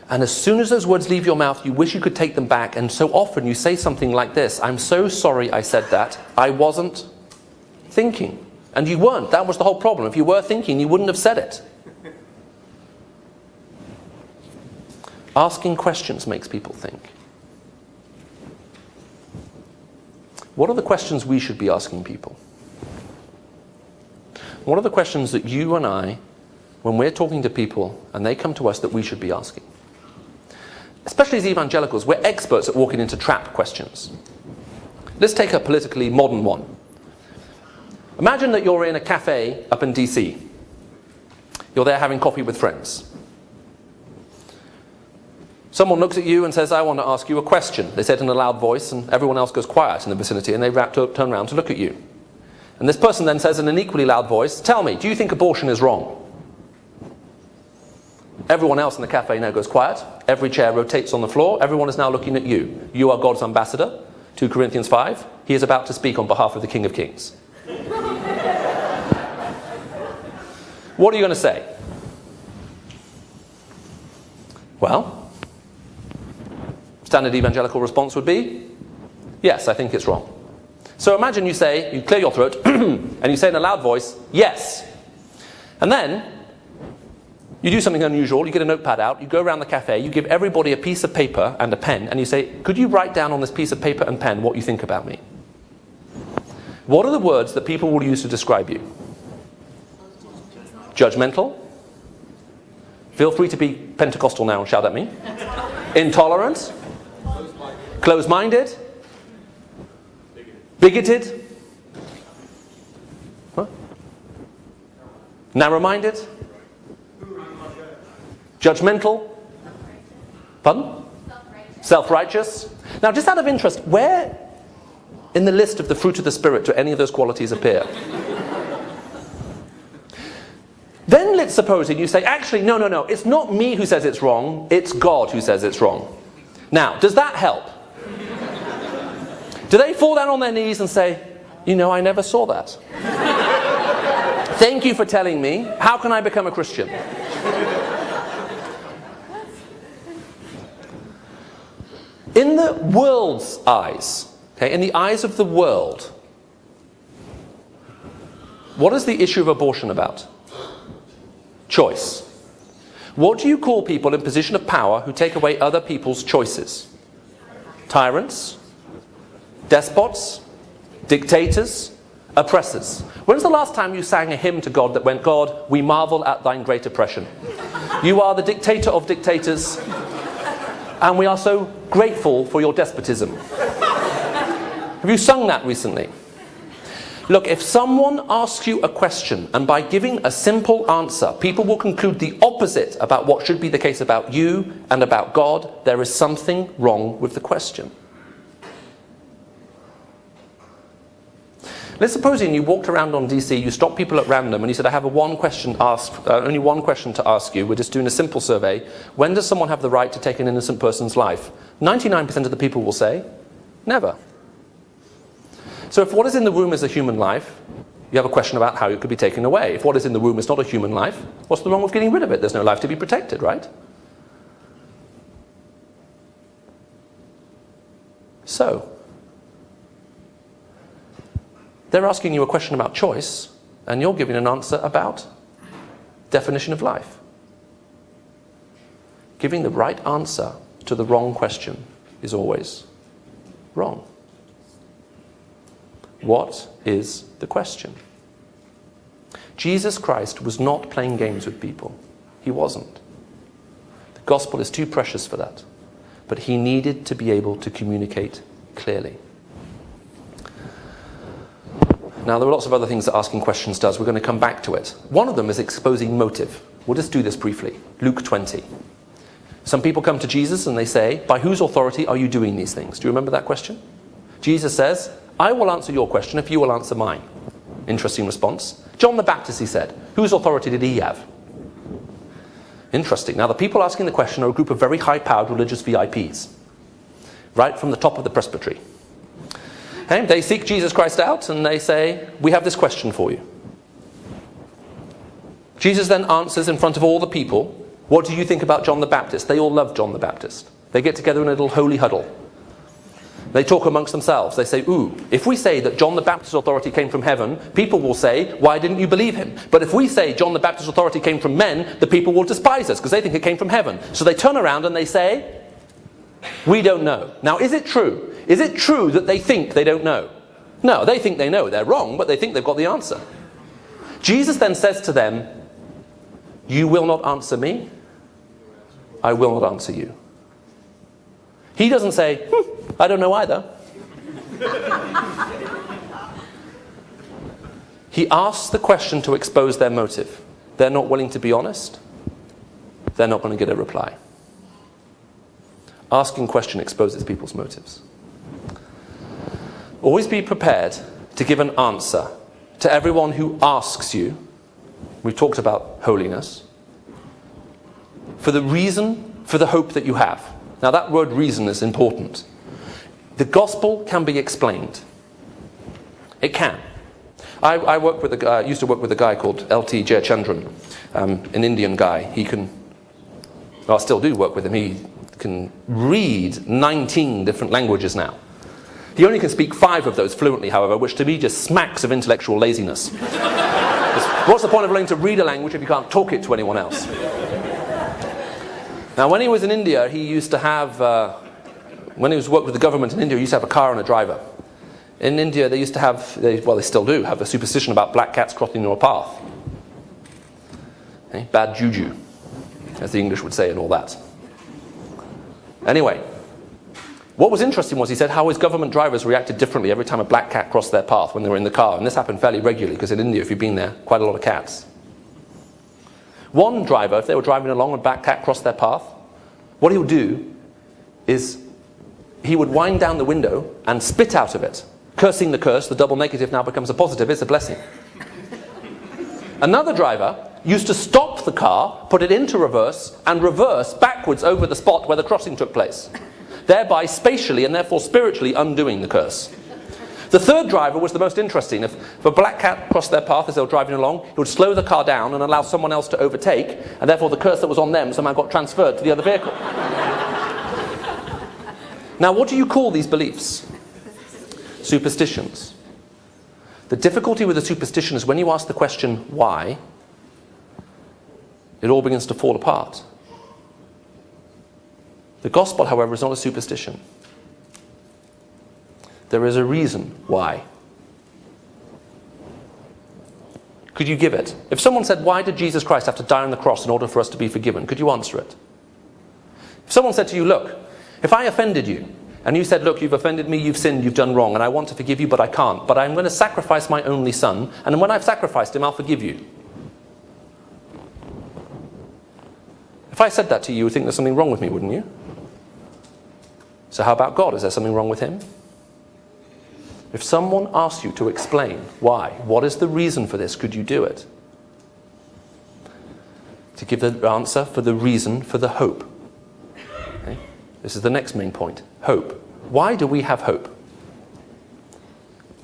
Speaker 1: And as soon as those words leave your mouth, you wish you could take them back, and so often you say something like this, I'm so sorry I said that, I wasn't thinking. And you weren't, that was the whole problem. If you were thinking, you wouldn't have said it. Asking questions makes people think. What are the questions we should be asking people? What are the questions that you and I, when we're talking to people and they come to us, that we should be asking? Especially as evangelicals, we're experts at walking into trap questions. Let's take a politically modern one. Imagine that you're in a cafe up in DC. You're there having coffee with friends. Someone looks at you and says, I want to ask you a question. They say it in a loud voice, and everyone else goes quiet in the vicinity, and they turn around to look at you. And this person then says in an equally loud voice, tell me, do you think abortion is wrong? Everyone else in the cafe now goes quiet. Every chair rotates on the floor. Everyone is now looking at you. You are God's ambassador. 2 Corinthians 5. He is about to speak on behalf of the King of Kings. What are you going to say? Well, standard evangelical response would be, yes, I think it's wrong. So imagine you clear your throat, and you say in a loud voice, yes. And then, you do something unusual, you get a notepad out, you go around the cafe, you give everybody a piece of paper and a pen, and you say, could you write down on this piece of paper and pen what you think about me? What are the words that people will use to describe you? Judgmental. Feel free to be Pentecostal now and shout at me. Intolerant. Close-minded. Bigoted. What? Narrow-minded. Judgmental. Pardon? Self-righteous. Now, just out of interest, where in the list of the fruit of the Spirit do any of those qualities appear? Then let's suppose that you say, actually, no, it's not me who says it's wrong, it's God who says it's wrong. Now, does that help? Do they fall down on their knees and say, I never saw that. Thank you for telling me. How can I become a Christian? In the world's eyes, okay, in the eyes of the world, what is the issue of abortion about? choice. What do you call people in position of power who take away other people's choices? Tyrants, despots, dictators, oppressors. When's the last time you sang a hymn to God that went, God, we marvel at thine great oppression. You are the dictator of dictators, and we are so grateful for your despotism. Have you sung that recently? Look, if someone asks you a question, and by giving a simple answer, people will conclude the opposite about what should be the case about you and about God, there is something wrong with the question. Let's suppose you walked around on DC, you stopped people at random, and you said, I have only one question to ask you. We're just doing a simple survey. When does someone have the right to take an innocent person's life? 99% of the people will say, never. So if what is in the room is a human life, you have a question about how it could be taken away. If what is in the room is not a human life, what's the wrong with getting rid of it? There's no life to be protected, right? So, they're asking you a question about choice, and you're giving an answer about definition of life. Giving the right answer to the wrong question is always wrong. What is the question? Jesus Christ was not playing games with people. He wasn't. The gospel is too precious for that. But he needed to be able to communicate clearly. Now, there are lots of other things that asking questions does. We're going to come back to it. One of them is exposing motive. We'll just do this briefly. Luke 20. Some people come to Jesus and they say, by whose authority are you doing these things? Do you remember that question? Jesus says, I will answer your question if you will answer mine. Interesting response. John the Baptist, he said, whose authority did he have? Interesting. Now, the people asking the question are a group of very high-powered religious VIPs, right from the top of the presbytery. Okay? They seek Jesus Christ out and they say, we have this question for you. Jesus then answers in front of all the people, what do you think about John the Baptist? They all love John the Baptist. They get together in a little holy huddle. They talk amongst themselves. They say, ooh, if we say that John the Baptist's authority came from heaven, people will say, why didn't you believe him? But if we say John the Baptist's authority came from men, the people will despise us because they think it came from heaven. So they turn around and they say, we don't know. Now, is it true? Is it true that they think they don't know? No, they think they know. They're wrong, but they think they've got the answer. Jesus then says to them, you will not answer me, I will not answer you. He doesn't say, I don't know either. He asks the question to expose their motive. They're not willing to be honest. They're not going to get a reply. Asking question exposes people's motives. Always be prepared to give an answer to everyone who asks you. We've talked about holiness. For the reason, for the hope that you have. Now that word reason is important. The gospel can be explained. It can. I used to work with a guy called L.T. Jayachandran, an Indian guy. I still do work with him. He can read 19 different languages now. He only can speak 5 of those fluently, however, which to me just smacks of intellectual laziness. What's the point of learning to read a language if you can't talk it to anyone else? Now, when he was in India, he used to have, when he was working with the government in India, he used to have a car and a driver. In India, they used to have, they still do, have a superstition about black cats crossing your path. Okay? Bad juju, as the English would say and all that. Anyway, what was interesting was he said how his government drivers reacted differently every time a black cat crossed their path when they were in the car. And this happened fairly regularly, because in India, if you've been there, quite a lot of cats. One driver, if they were driving along and a black cat crossed their path, what he would do is he would wind down the window and spit out of it. Cursing the curse, the double negative now becomes a positive, it's a blessing. Another driver used to stop the car, put it into reverse, and reverse backwards over the spot where the crossing took place, thereby spatially and therefore spiritually undoing the curse. The third driver was the most interesting. If a black cat crossed their path as they were driving along, he would slow the car down and allow someone else to overtake, and therefore the curse that was on them somehow got transferred to the other vehicle. Now, what do you call these beliefs? Superstitions. The difficulty with a superstition is when you ask the question, why, it all begins to fall apart. The gospel, however, is not a superstition. There is a reason why. Could you give it? If someone said, why did Jesus Christ have to die on the cross in order for us to be forgiven? Could you answer it? If someone said to you, look, if I offended you, and you said, look, you've offended me, you've sinned, you've done wrong, and I want to forgive you, but I can't. But I'm going to sacrifice my only son, and when I've sacrificed him, I'll forgive you. If I said that to you, you would think there's something wrong with me, wouldn't you? So how about God? Is there something wrong with him? If someone asked you to explain why, what is the reason for this, could you do it? To give the answer for the reason for the hope. Okay? This is the next main point. Hope. Why do we have hope?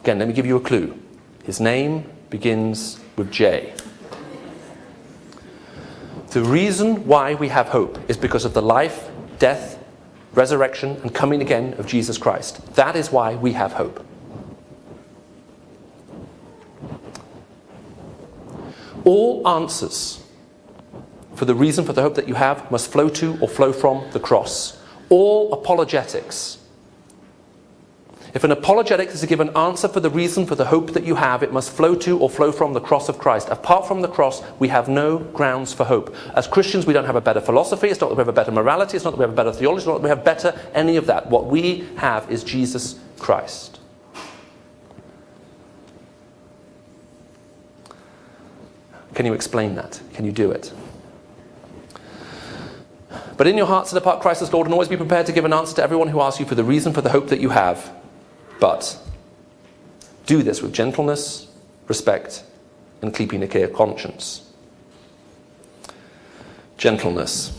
Speaker 1: Again, let me give you a clue. His name begins with J. The reason why we have hope is because of the life, death, resurrection, and coming again of Jesus Christ. That is why we have hope. All answers for the reason for the hope that you have must flow to or flow from the cross. All apologetics. If an apologetic is to give an answer for the reason for the hope that you have, it must flow to or flow from the cross of Christ. Apart from the cross, we have no grounds for hope. As Christians, we don't have a better philosophy. It's not that we have a better morality. It's not that we have a better theology. It's not that we have better any of that. What we have is Jesus Christ. Can you explain that? Can you do it? But in your heart set apart Christ as Lord, and always be prepared to give an answer to everyone who asks you for the reason for the hope that you have. But do this with gentleness, respect, and keeping a clear conscience. Gentleness.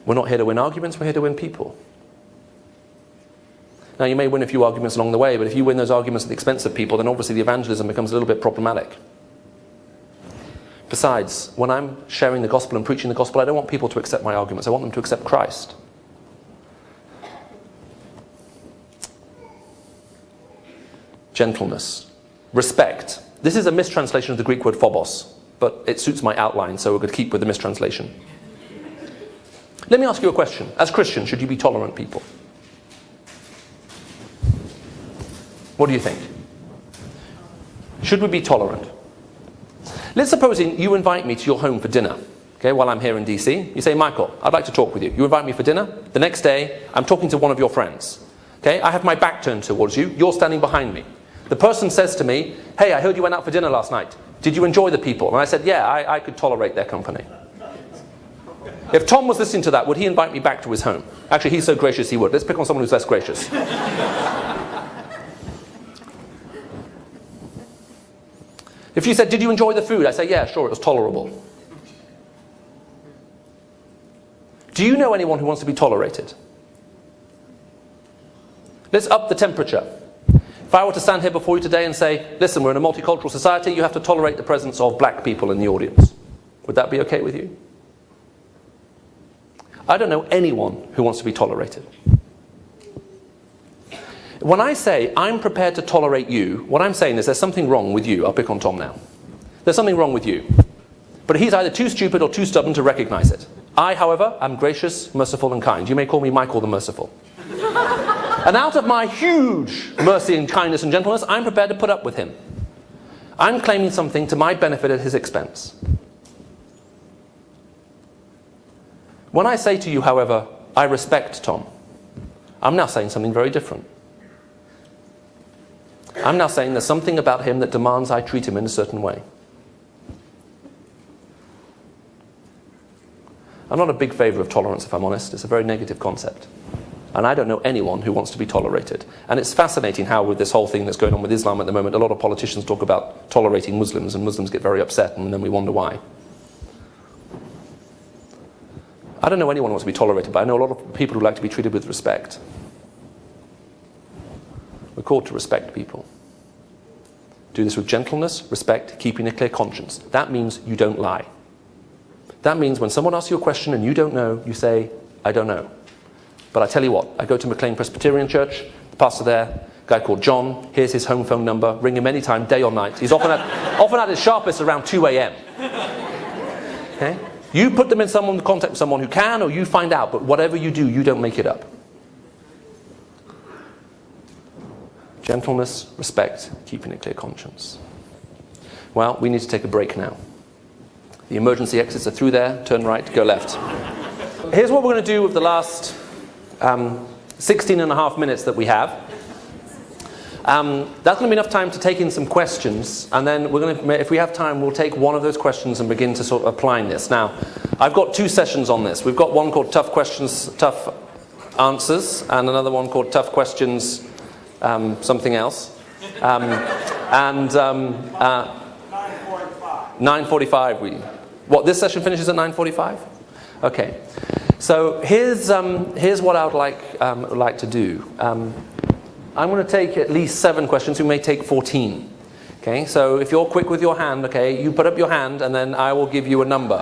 Speaker 1: We're not here to win arguments, we're here to win people. Now, you may win a few arguments along the way, but if you win those arguments at the expense of people, then obviously the evangelism becomes a little bit problematic. Besides, when I'm sharing the gospel and preaching the gospel, I don't want people to accept my arguments. I want them to accept Christ. Gentleness. Respect. This is a mistranslation of the Greek word phobos, but it suits my outline, so we're going to keep with the mistranslation. Let me ask you a question. As Christians, should you be tolerant people? What do you think? Should we be tolerant? Let's suppose you invite me to your home for dinner, okay, while I'm here in DC. You say, Michael, I'd like to talk with you. You invite me for dinner. The next day, I'm talking to one of your friends. Okay, I have my back turned towards you. You're standing behind me. The person says to me, hey, I heard you went out for dinner last night. Did you enjoy the people? And I said, yeah, I could tolerate their company. If Tom was listening to that, would he invite me back to his home? Actually, he's so gracious he would. Let's pick on someone who's less gracious. If you said, did you enjoy the food? I say, yeah, sure, it was tolerable. Do you know anyone who wants to be tolerated? Let's up the temperature. If I were to stand here before you today and say, listen, we're in a multicultural society, you have to tolerate the presence of black people in the audience. Would that be okay with you? I don't know anyone who wants to be tolerated. When I say I'm prepared to tolerate you, what I'm saying is there's something wrong with you. I'll pick on Tom now. There's something wrong with you. But he's either too stupid or too stubborn to recognize it. I, however, am gracious, merciful, and kind. You may call me Michael the Merciful. And out of my huge mercy and kindness and gentleness, I'm prepared to put up with him. I'm claiming something to my benefit at his expense. When I say to you, however, I respect Tom, I'm now saying something very different. I'm now saying there's something about him that demands I treat him in a certain way. I'm not a big favour of tolerance, if I'm honest. It's a very negative concept. And I don't know anyone who wants to be tolerated. And it's fascinating how with this whole thing that's going on with Islam at the moment, a lot of politicians talk about tolerating Muslims, and Muslims get very upset, and then we wonder why. I don't know anyone who wants to be tolerated, but I know a lot of people who like to be treated with respect. We're called to respect people. Do this with gentleness, respect, keeping a clear conscience. That means you don't lie. That means when someone asks you a question and you don't know, you say, I don't know. But I tell you what, I go to McLean Presbyterian Church, the pastor there, a guy called John, here's his home phone number, ring him anytime, day or night. He's often at his sharpest around 2 a.m. Okay? You put them in contact with someone who can, or you find out, but whatever you do, you don't make it up. Gentleness, respect, keeping a clear conscience. Well, we need to take a break now. The emergency exits are through there. Turn right, go left. Here's what we're going to do with the last 16 and a half minutes that we have. That's going to be enough time to take in some questions, and then we're going to, if we have time, we'll take one of those questions and begin to sort of applying this. Now, I've got 2 sessions on this. We've got one called Tough Questions, Tough Answers, and another one called Tough Questions, something else. 9:45. What, this session finishes at 9:45? Okay. So here's what I would like to do. I'm going to take at least 7 questions. We may take 14. Okay, so if you're quick with your hand, okay, you put up your hand and then I will give you a number.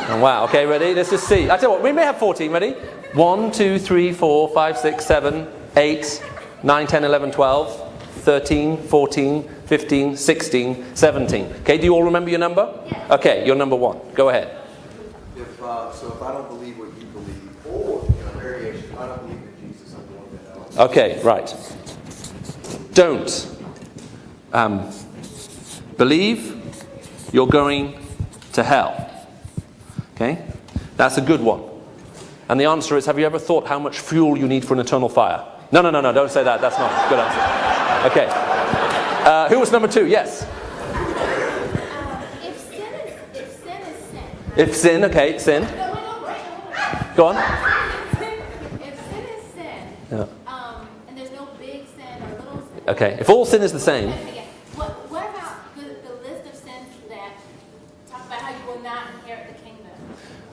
Speaker 1: And wow, okay, ready? Let's just see. I tell you what, we may have 14, ready? 1, 2, 3, 4, 5, 6, 7, 8, 9, 10, 11, 12, 13, 14, 15, 16, 17. Okay, do you all remember your number?
Speaker 2: Yes.
Speaker 1: Okay, you're number 1. Go ahead.
Speaker 3: If I don't believe what you believe, or in a variation, if I don't believe in Jesus, I'm going to hell.
Speaker 1: Okay, right. Don't believe you're going to hell. Okay? That's a good one. And the answer is, have you ever thought how much fuel you need for an eternal fire? No, don't say that. That's not a good answer. Okay. Who was number 2? Yes.
Speaker 2: If sin is sin.
Speaker 1: If sin, okay, sin. Go on.
Speaker 2: If sin is sin,
Speaker 1: Yeah.
Speaker 2: and there's no big sin or little sin.
Speaker 1: Okay. If all sin is the same.
Speaker 2: What about the list of sins that talk about how you will not inherit the kingdom?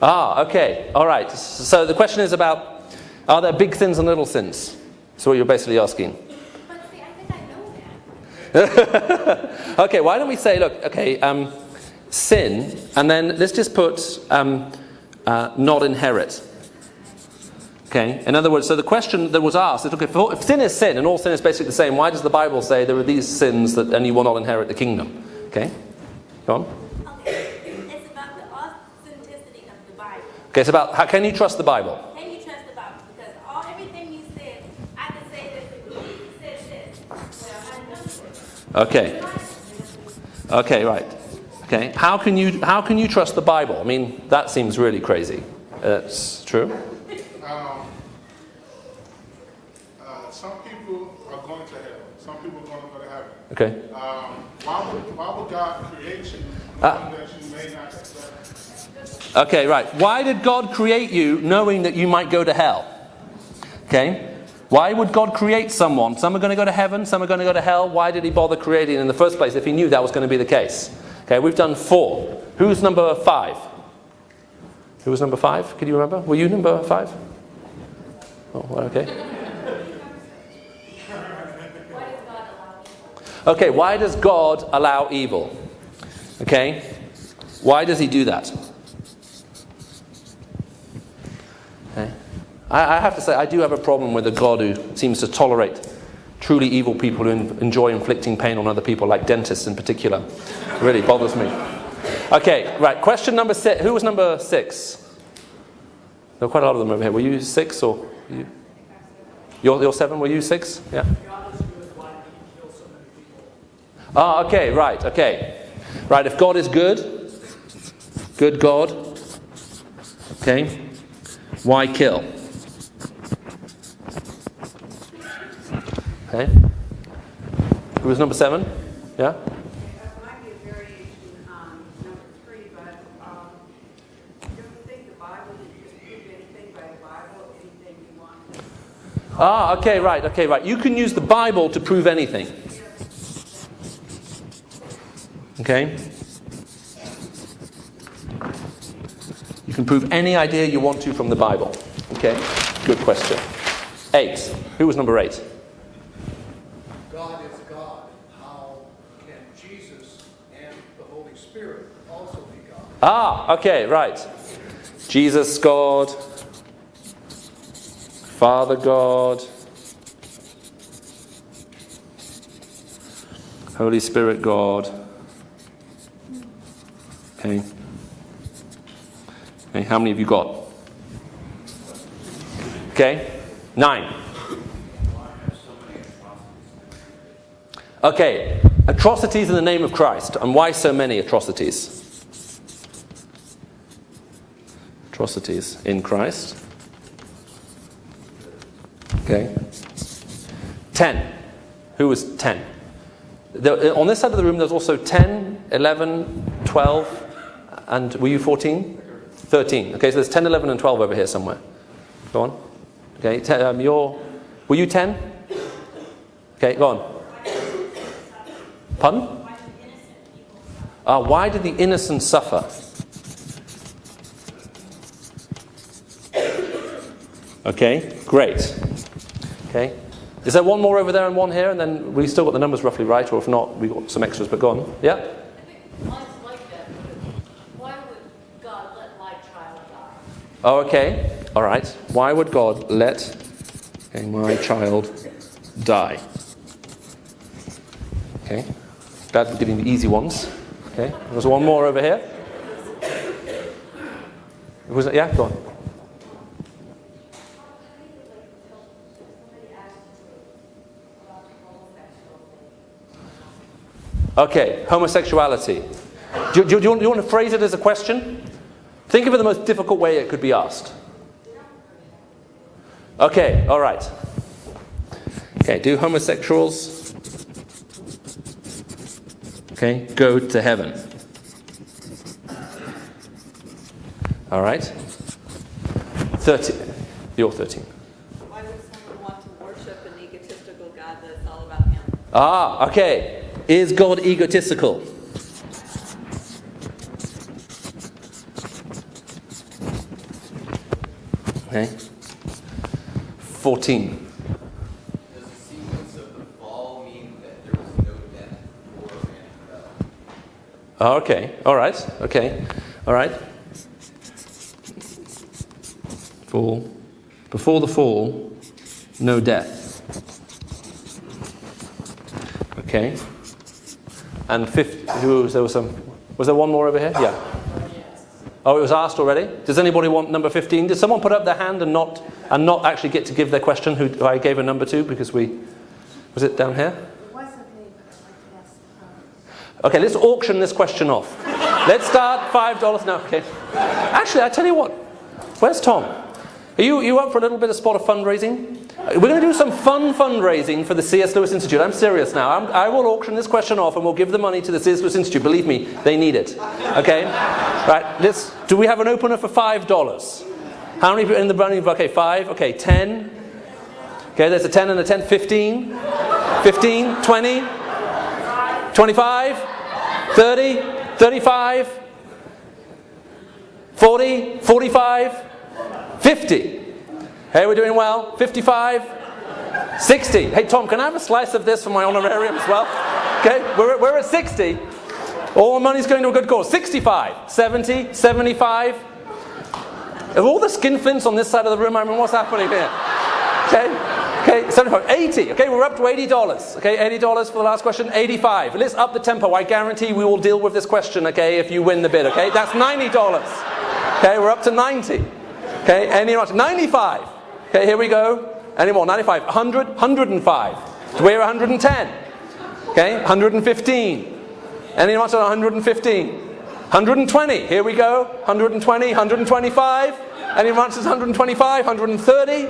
Speaker 1: Ah, okay. All right. So the question is about, are there big sins and little sins? That's what you're basically asking.
Speaker 2: But see, I think I know that.
Speaker 1: Okay, why don't we say, look, okay, sin, and then let's just put not inherit. Okay, in other words, so the question that was asked is, okay, if sin is sin, and all sin is basically the same, why does the Bible say there are these sins that and you will not inherit the kingdom? Okay, go on.
Speaker 2: Okay, it's about the authenticity of the Bible.
Speaker 1: Okay, it's about, how can you trust the Bible?
Speaker 2: Can you trust the Bible? Because everything you said, I can say this, you said this. Well, I know this.
Speaker 1: Okay. Okay, right. Okay, how can you trust the Bible? I mean, that seems really crazy. It's true.
Speaker 4: Some people are going to hell. Some people are going to go to heaven.
Speaker 1: Okay.
Speaker 4: Why would God create you knowing that you may not accept?
Speaker 1: Okay, right. Why did God create you knowing that you might go to hell? Okay. Why would God create someone? Some are going to go to heaven, some are going to go to hell. Why did he bother creating in the first place if he knew that was going to be the case? Okay, we've done 4. Who's number 5? Who was number 5? Can you remember? Were you number 5? Oh, well, okay. Okay, why does God allow evil? Okay, why does he do that? Okay. I have to say, I do have a problem with a God who seems to tolerate truly evil people who enjoy inflicting pain on other people, like dentists in particular. It really bothers me. Okay, right, question number 6. Who was number 6? There were quite a lot of them over here. Were you 6 or? You're 7, were you 6? Yeah. Ah, okay, right, okay. Right, if God is good, good God, okay, why kill? Okay. Who was number 7? Yeah?
Speaker 5: That might be a variation on number 3, but you don't think the Bible, you just prove anything by the Bible, anything you want?
Speaker 1: Ah, okay, right. You can use the Bible to prove anything. Okay? You can prove any idea you want to from the Bible. Okay? Good question. 8. Who was number 8?
Speaker 6: God is God. How can Jesus and the Holy Spirit also be God?
Speaker 1: Ah, okay, right. Jesus God, Father God, Holy Spirit God. Okay. Okay, how many have you got? Okay, 9. Okay, atrocities in the name of Christ. And why so many atrocities? Atrocities in Christ. Okay. 10. Who was 10? On this side of the room there's also 10, 11, 12, and were you 14? 13. Okay, so there's 10, 11, and 12 over here somewhere. Go on. Okay, were you 10? Okay, go on. Pardon? Why did the innocent suffer? Okay, great. Okay. Is there one more over there and one here, and then we still got the numbers roughly right, or if not, we got some extras, but go on. Yeah?
Speaker 7: I think mine's like that. Why would God let my child die?
Speaker 1: Oh, okay. All right. Why would God let my child die? Okay. Glad we're getting the easy ones. Okay. There's one more over here. Was it? Yeah, go on. Okay, homosexuality. Do you want to phrase it as a question? Think of it the most difficult way it could be asked. Okay, all right. Okay, do homosexuals, go to heaven? All right. 13. You're 13.
Speaker 8: Why would someone want to worship an egotistical God that's all about him?
Speaker 1: Okay. Is God egotistical? Okay. 14.
Speaker 3: Does the sequence of the fall mean that there was no death before man fell?
Speaker 1: Okay. All right. Okay. All right. Fall. Before the fall, no death. Okay. And 50. Was there one more over here? Yeah. Oh, it was asked already. Does anybody want number 15? Did someone put up their hand and not actually get to give their question? Who I gave a number to because was it down here?
Speaker 2: It wasn't me, but I'd like to ask.
Speaker 1: Okay, let's auction this question off. Let's start $5. No, okay. Actually, I tell you what. Where's Tom? Are you up for a little bit of spot of fundraising? We're going to do some fun fundraising for the C.S. Lewis Institute. I'm serious now. I will auction this question off and we'll give the money to the C.S. Lewis Institute. Believe me, they need it. Okay? Right, do we have an opener for $5? How many people in the running? Okay, 5. Okay, 10. Okay, there's a 10 and a 10. 15. 15. 20. 25. 30. 35. 40. 45. 50. Hey, we're doing well. 55. 60. Hey, Tom, can I have a slice of this for my honorarium as well? Okay, we're at 60. All the money's going to a good cause. 65. 70. 75. Of all the skinflints on this side of the room, I mean, what's happening here? Okay, 75. 80. Okay, we're up to $80. Okay, $80 for the last question. 85. Let's up the tempo. I guarantee we will deal with this question, okay, if you win the bid, okay? That's $90. Okay, we're up to 90. Okay, any more? 95. Okay, here we go. Any more? 95. 100. 105. We're 110. Okay, 115. Any more? 115. 120. Here we go. 120. 125. Any more? 125. 130.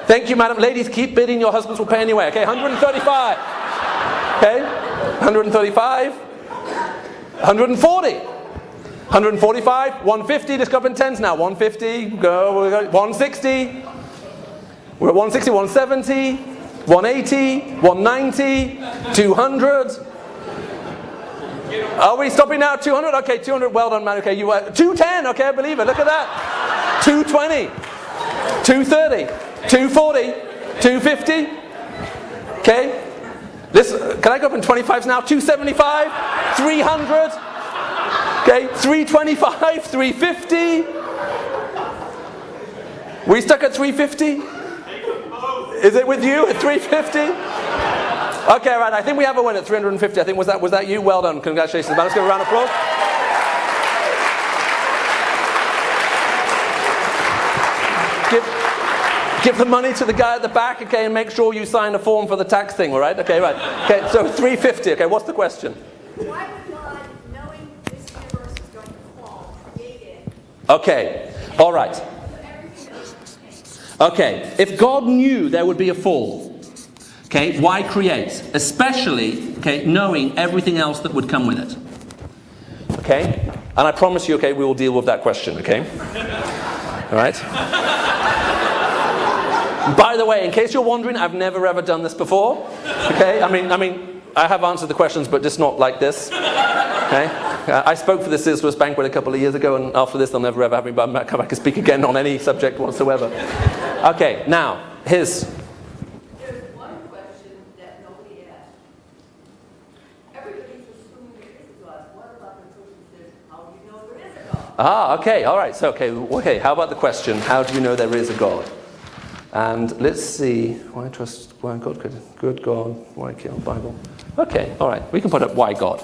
Speaker 1: Thank you, madam. Ladies, keep bidding. Your husbands will pay anyway. Okay, 135. Okay, 135. 140. 145, 150, let's go up in tens now. 150, go, 160. We're at 160, 170, 180, 190, 200. Are we stopping now? 200? Okay, 200, well done, man. Okay, you were 210, okay, I believe it. Look at that. 220, 230, 240, 250. Okay. Can I go up in 25s now? 275, 300. Okay, 325, 350. We stuck at 350? Is it with you at 350? Okay, right. I think we have a win at 350. I think was that you? Well done. Congratulations. Let's give a round of applause. Give the money to the guy at the back, okay, and make sure you sign a form for the tax thing, all right? Okay, right. Okay, so 350, okay, what's the question?
Speaker 2: Why would God, knowing this universe is going to fall, create it?
Speaker 1: Okay, all right.
Speaker 2: So everything that was changed.
Speaker 1: Okay, if God knew there would be a fall, okay, why create? Especially, okay, knowing everything else that would come with it. Okay? And I promise you, okay, we will deal with that question, okay? All right? By the way, in case you're wondering, I've never ever done this before. Okay? I mean, I have answered the questions, but just not like this. Okay? I spoke for the Sizzlers banquet a couple of years ago, and after this, they'll never ever have me come back and speak again on any subject whatsoever. Okay, now, here's...
Speaker 5: There's one question that nobody asked. Everybody's assuming there is a God. What about the person who says, how do you know there is a God?
Speaker 1: Ah, okay, all right. So, okay, how about the question, how do you know there is a God? And let's see, why trust, why God could, good God, why kill, Bible. Okay, all right, we can put up why God.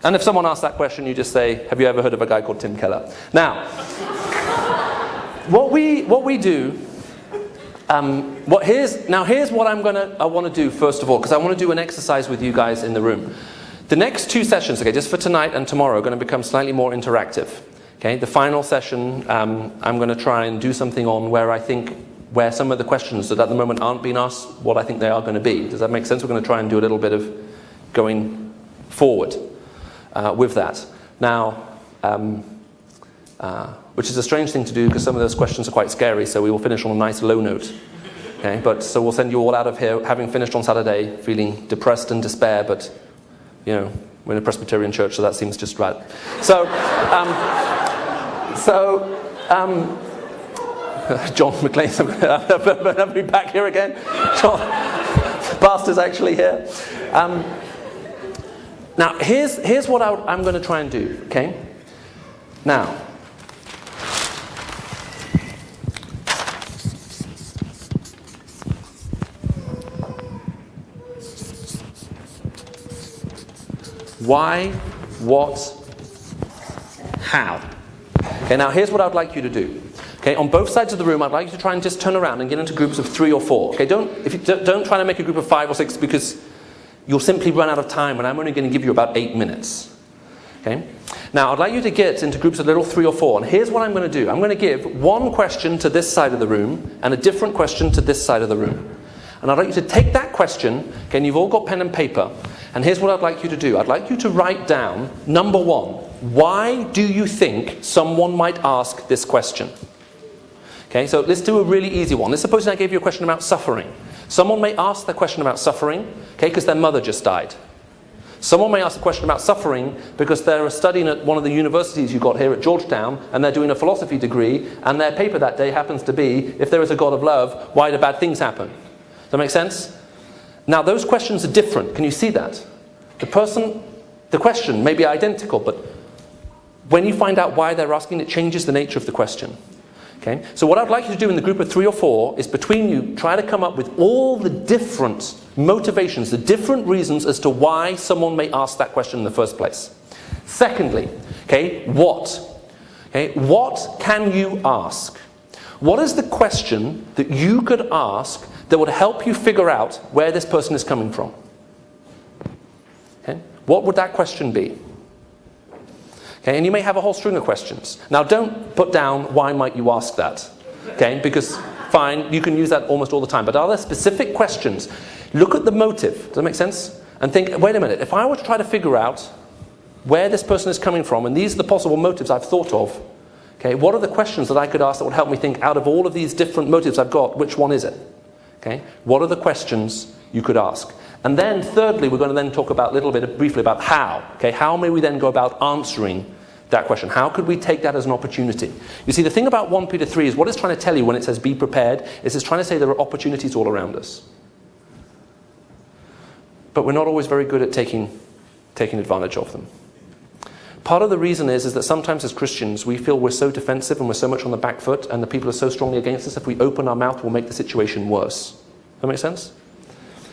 Speaker 1: And if someone asks that question, you just say, have you ever heard of a guy called Tim Keller? Now, what we do, here's what I want to do first of all, because I want to do an exercise with you guys in the room. The next two sessions, okay, just for tonight and tomorrow, are going to become slightly more interactive. Okay, the final session, I'm going to try and do something on where some of the questions that at the moment aren't being asked, what I think they are going to be. Does that make sense? We're going to try and do a little bit of going forward with that. Now, which is a strange thing to do because some of those questions are quite scary, so we will finish on a nice low note. Okay, so we'll send you all out of here having finished on Saturday, feeling depressed and despair, but, you know, we're in a Presbyterian church, so that seems just right. So, John McLean, I'll be back here again. John, pastor's actually here. Now, here's what I'm going to try and do, okay? Now, why, what, how. Okay, now here's what I'd like you to do. Okay, on both sides of the room, I'd like you to try and just turn around and get into groups of 3 or 4. Okay, don't try to make a group of 5 or 6 because you'll simply run out of time, and I'm only going to give you about 8 minutes. Okay. Now, I'd like you to get into groups of little 3 or 4, and here's what I'm going to do. I'm going to give one question to this side of the room and a different question to this side of the room. And I'd like you to take that question, okay, and you've all got pen and paper, and here's what I'd like you to do. I'd like you to write down, number 1, why do you think someone might ask this question? Okay, so let's do a really easy one. Let's suppose I gave you a question about suffering. Someone may ask the question about suffering, okay, because their mother just died. Someone may ask a question about suffering because they're studying at one of the universities you got here at Georgetown, and they're doing a philosophy degree, and their paper that day happens to be, if there is a God of love, why do bad things happen? Does that make sense? Now, those questions are different. Can you see that? The question may be identical, but when you find out why they're asking, it changes the nature of the question. Okay? So what I'd like you to do in the group of 3 or 4 is between you, try to come up with all the different motivations, the different reasons as to why someone may ask that question in the first place. Secondly, okay, what? Okay, what can you ask? What is the question that you could ask that would help you figure out where this person is coming from? Okay? What would that question be? Okay, and you may have a whole string of questions. Now, don't put down, why might you ask that? Okay, because, fine, you can use that almost all the time. But are there specific questions? Look at the motive. Does that make sense? And think, wait a minute, if I were to try to figure out where this person is coming from, and these are the possible motives I've thought of, okay, what are the questions that I could ask that would help me think, out of all of these different motives I've got, which one is it? Okay, what are the questions you could ask? And then, thirdly, we're going to then talk about briefly about how. Okay, how may we then go about answering that question? How could we take that as an opportunity? You see, the thing about 1 Peter 3 is what it's trying to tell you when it says be prepared, is it's trying to say there are opportunities all around us. But we're not always very good at taking advantage of them. Part of the reason is that sometimes as Christians, we feel we're so defensive and we're so much on the back foot, and the people are so strongly against us, if we open our mouth, we'll make the situation worse. Does that make sense?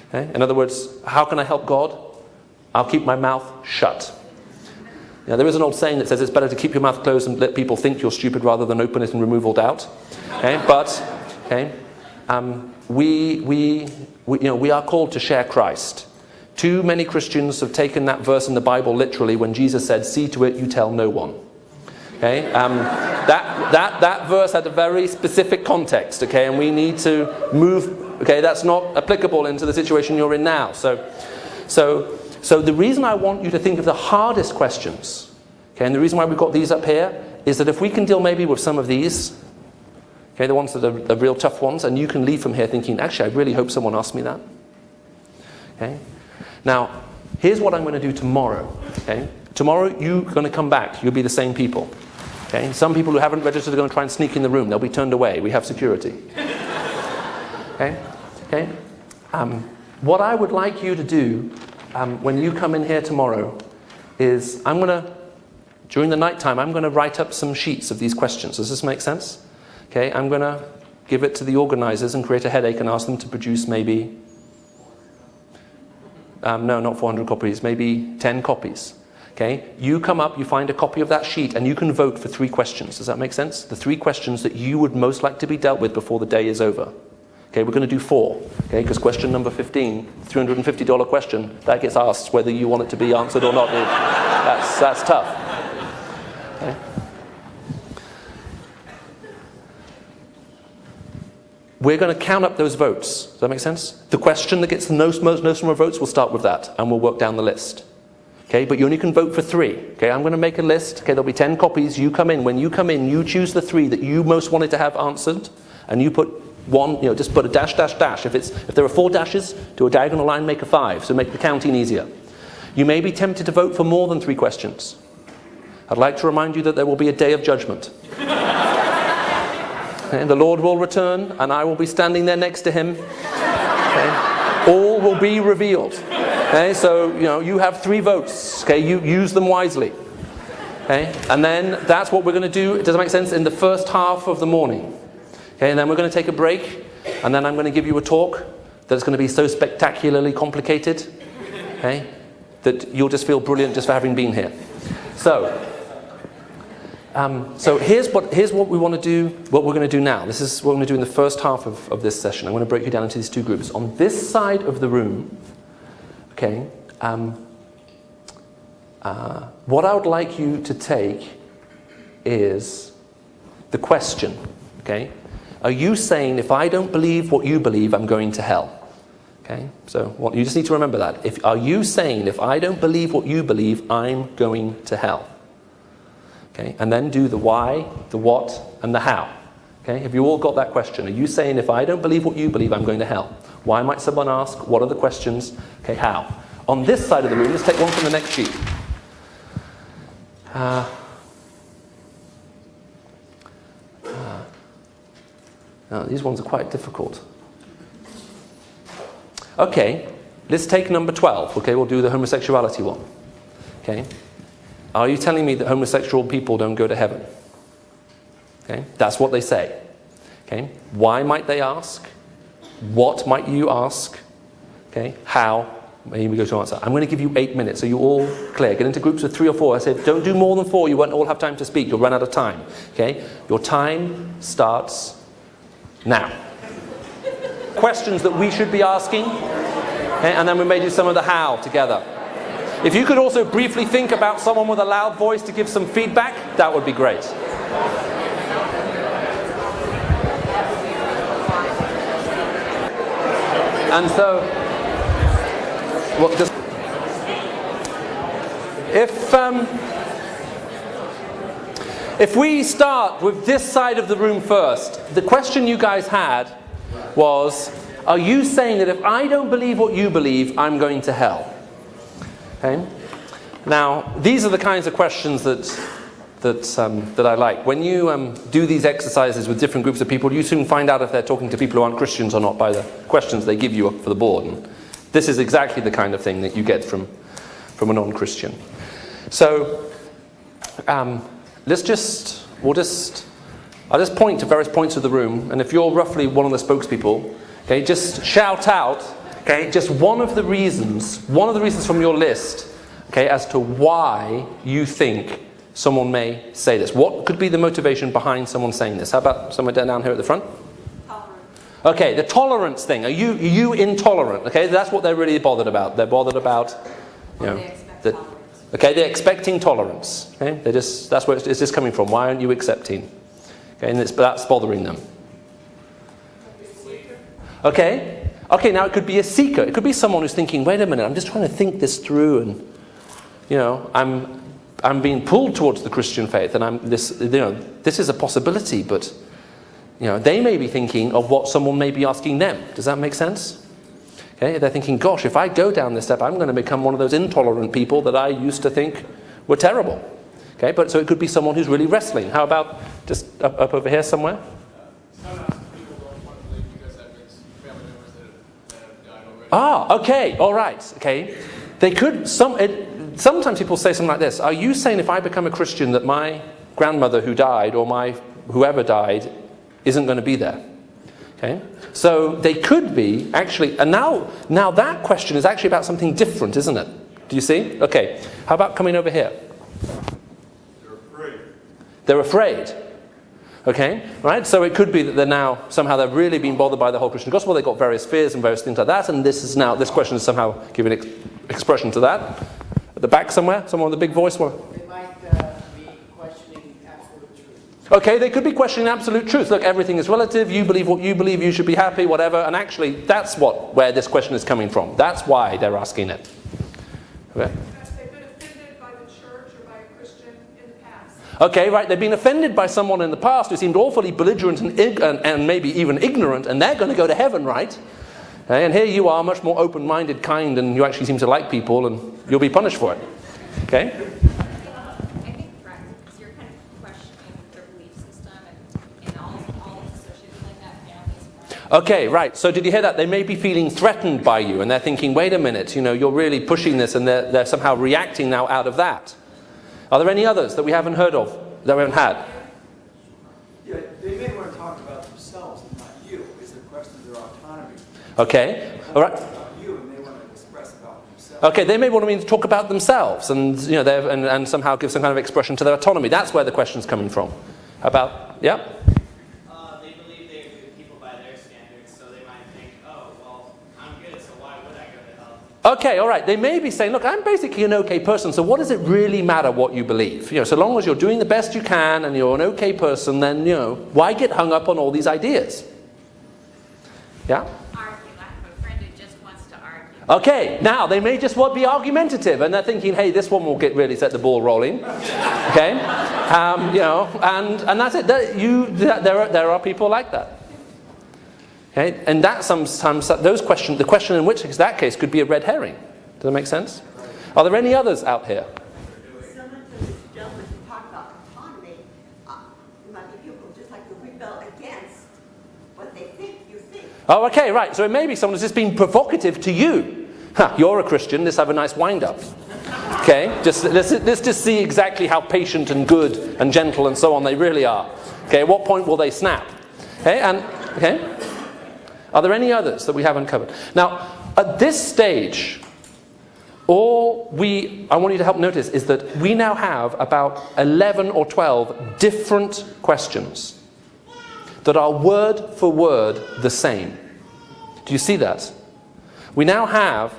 Speaker 1: Okay? In other words, how can I help God? I'll keep my mouth shut. Now, there is an old saying that says it's better to keep your mouth closed and let people think you're stupid rather than open it and remove all doubt. Okay? But we are called to share Christ. Too many Christians have taken that verse in the Bible literally when Jesus said, "See to it you tell no one." Okay? That verse had a very specific context, okay, and we need to move. Okay, that's not applicable into the situation you're in now. So the reason I want you to think of the hardest questions, okay, and the reason why we've got these up here, is that if we can deal maybe with some of these, okay, the ones that are the real tough ones, and you can leave from here thinking, actually, I really hope someone asks me that. Okay? Now, here's what I'm going to do tomorrow. Okay? Tomorrow, you're going to come back. You'll be the same people. Okay? Some people who haven't registered are going to try and sneak in the room. They'll be turned away. We have security. Okay? Okay? What I would like you to do when you come in here tomorrow is during the night time, I'm going to write up some sheets of these questions. Does this make sense? Okay, I'm going to give it to the organizers and create a headache and ask them to produce maybe, no, not 400 copies, maybe 10 copies. Okay, you come up, you find a copy of that sheet, and you can vote for 3 questions. Does that make sense? The 3 questions that you would most like to be dealt with before the day is over. Okay, we're going to do 4. Okay, because question number 15, $350 question, that gets asked whether you want it to be answered or not. That's tough. Okay. We're going to count up those votes. Does that make sense? The question that gets the most number of votes, we'll start with that, and we'll work down the list. Okay, but you only can vote for 3. Okay, I'm going to make a list. Okay, there'll be 10 copies. You come in. When you come in, you choose the 3 that you most wanted to have answered, and you put one. Just put a dash, dash, dash. If there are 4 dashes, do a diagonal line, make a 5, so make the counting easier. You may be tempted to vote for more than 3 questions. I'd like to remind you that there will be a day of judgment. And the Lord will return, and I will be standing there next to him. Okay? All will be revealed. Okay? So, you have 3 votes. Okay? You use them wisely. Okay? And then that's what we're going to do, does that make sense, in the first half of the morning. Okay? And then we're going to take a break, and then I'm going to give you a talk that's going to be so spectacularly complicated, okay, that you'll just feel brilliant just for having been here. So here's what we want to do, what we're going to do now. This is what I'm going to do in the first half of this session. I'm going to break you down into these 2 groups. On this side of the room, okay, what I would like you to take is the question, okay? Are you saying, if I don't believe what you believe, I'm going to hell? Okay, so you just need to remember that. Are you saying, if I don't believe what you believe, I'm going to hell? Okay, and then do the why, the what, and the how. Okay, have you all got that question? Are you saying, if I don't believe what you believe, I'm going to hell? Why might someone ask? What are the questions? Okay, how? On this side of the room, let's take one from the next sheet. Now, these ones are quite difficult. Okay, let's take number 12. Okay, we'll do the homosexuality one. Okay. Are you telling me that homosexual people don't go to heaven? Okay, that's what they say. Okay, why might they ask? What might you ask? Okay, how? Maybe we go to answer. I'm going to give you 8 minutes. Are you all clear? Get into groups of 3 or 4. I said, don't do more than 4. You won't all have time to speak. You'll run out of time. Okay, your time starts now. Questions that we should be asking, okay, and then we may do some of the how together. If you could also briefly think about someone with a loud voice to give some feedback, that would be great. And so, if we start with this side of the room first, the question you guys had was, are you saying that if I don't believe what you believe, I'm going to hell? Okay. Now, these are the kinds of questions that I like. When you do these exercises with different groups of people, you soon find out if they're talking to people who aren't Christians or not by the questions they give you for the board. And this is exactly the kind of thing that you get from a non-Christian. So, I'll just point to various points of the room, and if you're roughly one of the spokespeople, okay, just shout out, okay, just one of the reasons from your list okay, as to why you think someone may say this. What could be the motivation behind someone saying this? How about someone down here at the front?
Speaker 8: Tolerance.
Speaker 1: Okay, the tolerance thing. Are you intolerant? Okay, that's what they're really bothered about. They're bothered about, you know,
Speaker 8: They expect tolerance.
Speaker 1: okay, they're expecting tolerance. Okay, that's where it's just coming from. Why aren't you accepting? Okay, and that's bothering them. Okay, now it could be a seeker. It could be someone who's thinking, wait a minute, I'm just trying to think this through, and you know, I'm being pulled towards the Christian faith, and this is a possibility, but you know, they may be thinking of what someone may be asking them. Does that make sense? Okay, they're thinking, gosh, if I go down this step, I'm going to become one of those intolerant people that I used to think were terrible. Okay, but so it could be someone who's really wrestling. How about just up over here somewhere?
Speaker 9: Sometimes people don't want to believe because that makes family members that have died already.
Speaker 1: Okay, all right, okay. They could, sometimes people say something like this. Are you saying if I become a Christian that my grandmother who died or my whoever died isn't going to be there? Okay, so they could be actually, and now that question is actually about something different, isn't it? Do you see? Okay, how about coming over here?
Speaker 9: They're afraid.
Speaker 1: They're afraid. Okay, right? So it could be that they're really being bothered by the whole Christian gospel. They've got various fears and various things like that, and this question is somehow giving expression to that. At the back somewhere, someone with a big voice.
Speaker 10: They might be questioning absolute truth.
Speaker 1: Okay, they could be questioning absolute truth. Look, everything is relative. You believe what you believe. You should be happy, whatever. And actually, that's where this question is coming from. That's why they're asking it. Okay.
Speaker 5: They've been offended by the church or by a Christian in the past.
Speaker 1: Okay, right. They've been offended by someone in the past who seemed awfully belligerent and maybe even ignorant, and they're going to go to heaven, right? Okay, and here you are, much more open-minded, kind, and you actually seem to like people, and you'll be punished for it. Okay?
Speaker 11: I think practice, you're kind of questioning their belief system and all associated like that, families.
Speaker 1: Okay, right. So did you hear that? They may be feeling threatened by you, and they're thinking, wait a minute, you're really pushing this, and they're somehow reacting now out of that. Are there any others that we haven't heard of, that we haven't had?
Speaker 3: Yeah, they may want to talk about themselves and not you. Is the question of their autonomy.
Speaker 1: Okay, all right.
Speaker 3: About you, and they want to express about themselves.
Speaker 1: Okay, they may want to talk about themselves, and and somehow give some kind of expression to their autonomy. That's where the question's coming from. How about, yeah?
Speaker 12: They believe they're good people by their standards, so they might think, oh, well, I'm good, so why would I go to hell?
Speaker 1: Okay, all right. They may be saying, look, I'm basically an okay person, so what does it really matter what you believe? So long as you're doing the best you can and you're an okay person, then, why get hung up on all these ideas? Yeah? Okay, now they may just be argumentative, and they're thinking, hey, this one will really set the ball rolling. Okay? And that's it. There are people like that. Okay? And that sometimes, the question in that case could be a red herring. Does that make sense? Are there any others out here?
Speaker 13: Someone to this gentleman who talked about autonomy, might be people just like to rebel against what they think you think.
Speaker 1: Oh, okay, right. So it may be someone who's just been provocative to you. You're a Christian, let's have a nice wind-up. Okay, let's just see exactly how patient and good and gentle and so on they really are. Okay, at what point will they snap? Okay, are there any others that we haven't covered? Now, at this stage, I want you to help notice is that we now have about 11 or 12 different questions that are word for word the same. Do you see that? We now have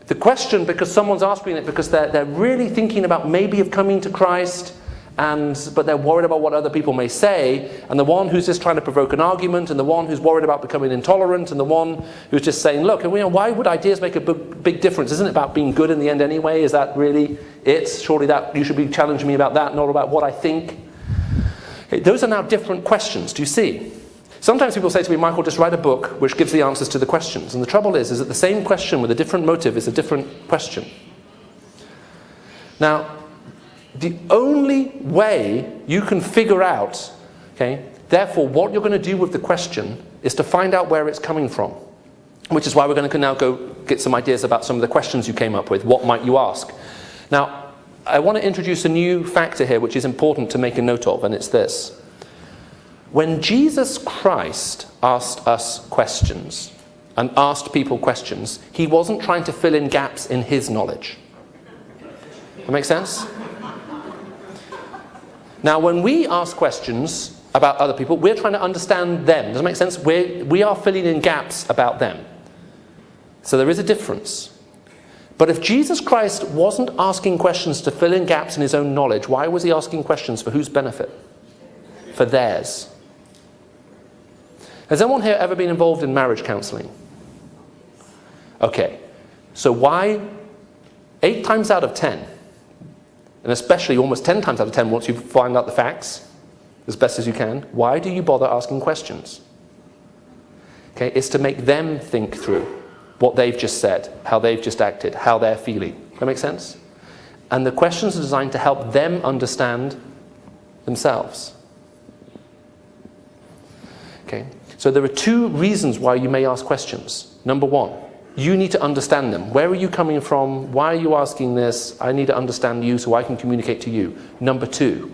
Speaker 1: the question because someone's asking it because they're really thinking about maybe of coming to Christ, but they're worried about what other people may say, and the one who's just trying to provoke an argument, and the one who's worried about becoming intolerant, and the one who's just saying, look, why would ideas make a big difference? Isn't it about being good in the end anyway? Is that really it? Surely that you should be challenging me about that, not about what I think. Okay, those are now different questions. Do you see? Sometimes people say to me, Michael, just write a book which gives the answers to the questions. And the trouble is that the same question with a different motive is a different question. Now, the only way you can figure out, therefore, what you're going to do with the question is to find out where it's coming from. Which is why we're going to now go get some ideas about some of the questions you came up with. What might you ask? Now, I want to introduce a new factor here which is important to make a note of, and it's this. When Jesus Christ asked us questions and asked people questions, he wasn't trying to fill in gaps in his knowledge. That make sense? Now, when we ask questions about other people, we're trying to understand them. Does that make sense? We are filling in gaps about them. So there is a difference. But if Jesus Christ wasn't asking questions to fill in gaps in his own knowledge, why was he asking questions for whose benefit? For theirs. Has anyone here ever been involved in marriage counseling? Okay. So why, 8 times out of 10, and especially almost 10 times out of 10 once you find out the facts, as best as you can, why do you bother asking questions? Okay, it's to make them think through what they've just said, how they've just acted, how they're feeling. That make sense? And the questions are designed to help them understand themselves. Okay, so there are 2 reasons why you may ask questions. Number 1, you need to understand them. Where are you coming from? Why are you asking this? I need to understand you so I can communicate to you. Number 2,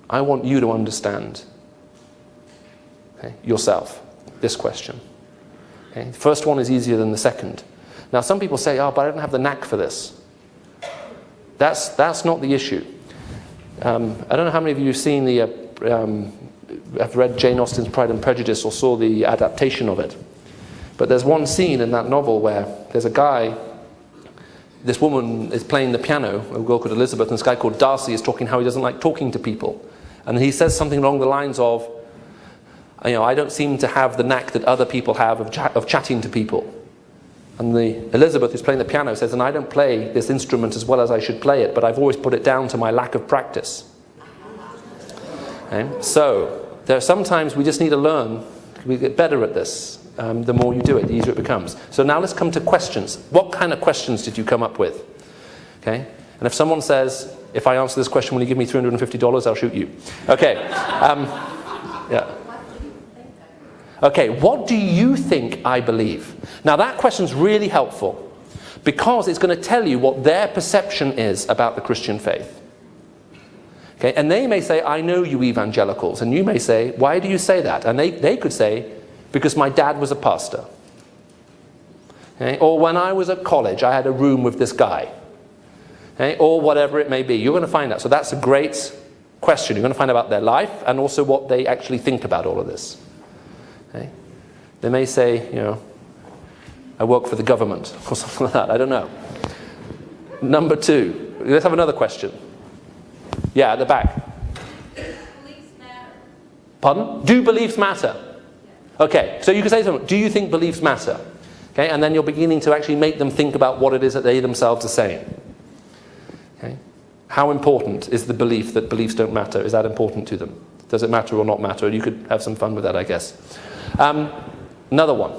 Speaker 1: I want you to understand, okay, yourself, this question. Okay? The first one is easier than the second. Now some people say, oh, but I don't have the knack for this. That's not the issue. I don't know how many of you have seen have read Jane Austen's Pride and Prejudice or saw the adaptation of it. But there's one scene in that novel where there's a guy, this woman is playing the piano, a girl called Elizabeth, and this guy called Darcy is talking how he doesn't like talking to people. And he says something along the lines of, I don't seem to have the knack that other people have of chatting to people. And Elizabeth, who's playing the piano, says, and I don't play this instrument as well as I should play it, but I've always put it down to my lack of practice. Okay? So, there are sometimes we just need to learn, we get better at this. The more you do it, the easier it becomes. So now let's come to questions. What kind of questions did you come up with? Okay? And if someone says, if I answer this question, will you give me $350? I'll shoot you. Okay. Yeah. Okay, what do you think I believe? Now that question's really helpful because it's going to tell you what their perception is about the Christian faith. Okay, and they may say, I know you evangelicals. And you may say, why do you say that? And they could say, because my dad was a pastor. Okay? Or when I was at college, I had a room with this guy. Okay? Or whatever it may be. You're going to find out. So that's a great question. You're going to find out about their life and also what they actually think about all of this. Okay? They may say, I work for the government or something like that. I don't know. Number 2. Let's have another question. Yeah, at the back.
Speaker 2: Do beliefs matter?
Speaker 1: Pardon? Do beliefs matter? Okay, so you can say something. Do you think beliefs matter? Okay, and then you're beginning to actually make them think about what it is that they themselves are saying. Okay, how important is the belief that beliefs don't matter? Is that important to them? Does it matter or not matter? You could have some fun with that, I guess. Another one.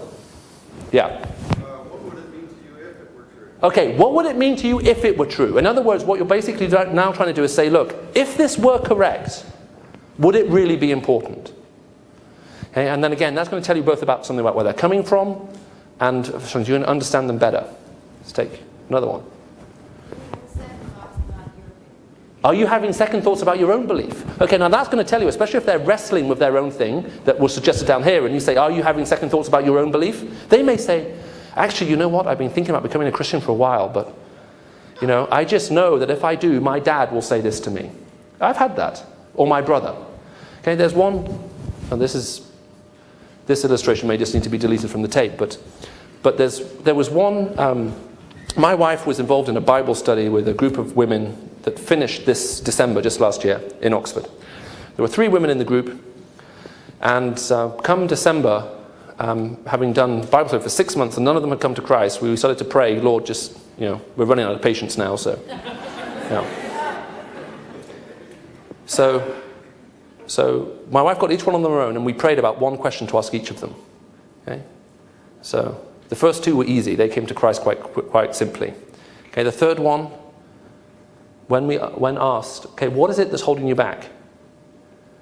Speaker 1: Yeah.
Speaker 3: What would it mean to you if it were true?
Speaker 1: Okay, what would it mean to you if it were true? In other words, what you're basically now trying to do is say, look, if this were correct, would it really be important? Okay, and then again, that's going to tell you both about something about where they're coming from, and so you're going to understand them better. Let's take another one. Are you having second thoughts about your own belief? Okay, now that's going to tell you, especially if they're wrestling with their own thing, that was suggested down here, and you say, are you having second thoughts about your own belief? They may say, actually, you know what, I've been thinking about becoming a Christian for a while, but, I just know that if I do, my dad will say this to me. I've had that. Or my brother. Okay, there's one, and this illustration may just need to be deleted from the tape, but there was one, my wife was involved in a Bible study with a group of women that finished this December, just last year, in Oxford. There were 3 women in the group, and come December, having done Bible study for 6 months, and none of them had come to Christ, we started to pray, Lord, just, we're running out of patience now, so. So my wife got each one on their own, and we prayed about one question to ask each of them. Okay? So the first 2 were easy. They came to Christ quite simply. Okay, the third one, when asked, okay, what is it that's holding you back?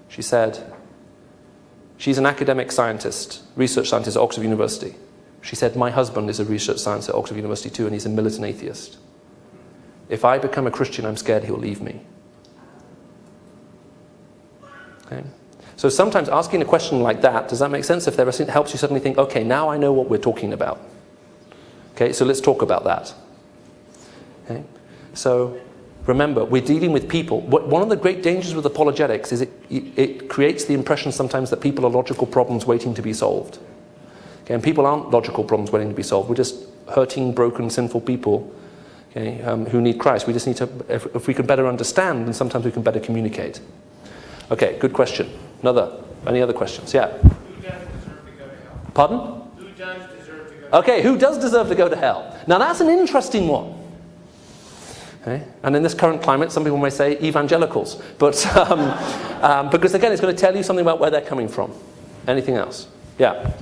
Speaker 1: She said, she's an academic scientist, research scientist at Oxford University. She said, my husband is a research scientist at Oxford University too, and he's a militant atheist. If I become a Christian, I'm scared he'll leave me. Okay. So sometimes asking a question like that, does that make sense? If it helps you suddenly think, okay, now I know what we're talking about. Okay, so let's talk about that. Okay. So remember, we're dealing with people. One of the great dangers with apologetics is it creates the impression sometimes that people are logical problems waiting to be solved. Okay, and people aren't logical problems waiting to be solved. We're just hurting, broken, sinful people, okay, who need Christ. We just need to, if we can better understand, then sometimes we can better communicate. Okay, good question. Any other questions? Yeah.
Speaker 10: Who does deserve to go to hell?
Speaker 1: Pardon?
Speaker 10: Who does deserve to go to hell?
Speaker 1: Okay, who does deserve to go to hell? Now that's an interesting one. Okay? And in this current climate, some people may say evangelicals. But because again, it's going to tell you something about where they're coming from. Anything else? Yeah.
Speaker 4: Have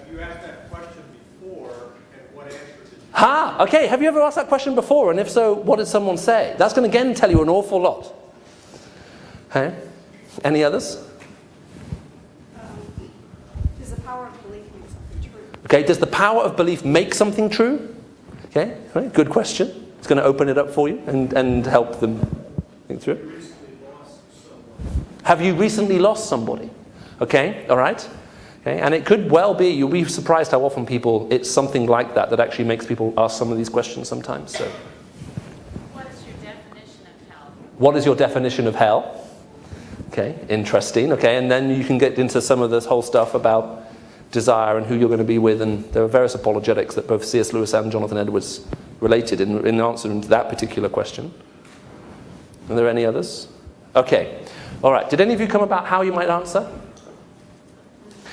Speaker 4: you asked that question before, and what answer did you
Speaker 1: Okay. Have you ever asked that question before? And if so, what did someone say? That's going to again tell you an awful lot. Okay. Any others?
Speaker 5: Does the power of belief make something true?
Speaker 1: Okay. Does the power of belief make something true? Okay. Right. Good question. It's going to open it up for you and help them think through it. Have you recently lost somebody? Okay, all right. Okay, and it could well be, you'll be surprised how often it's something like that actually makes people ask some of these questions sometimes. So,
Speaker 11: What is your definition of hell?
Speaker 1: what is your definition of hell? Okay, interesting. Okay, and then you can get into some of this whole stuff about desire and who you're going to be with, and there are various apologetics that both C.S. Lewis and Jonathan Edwards related in answering to that particular question. Are there any others? Okay. All right. Did any of you come about how you might answer?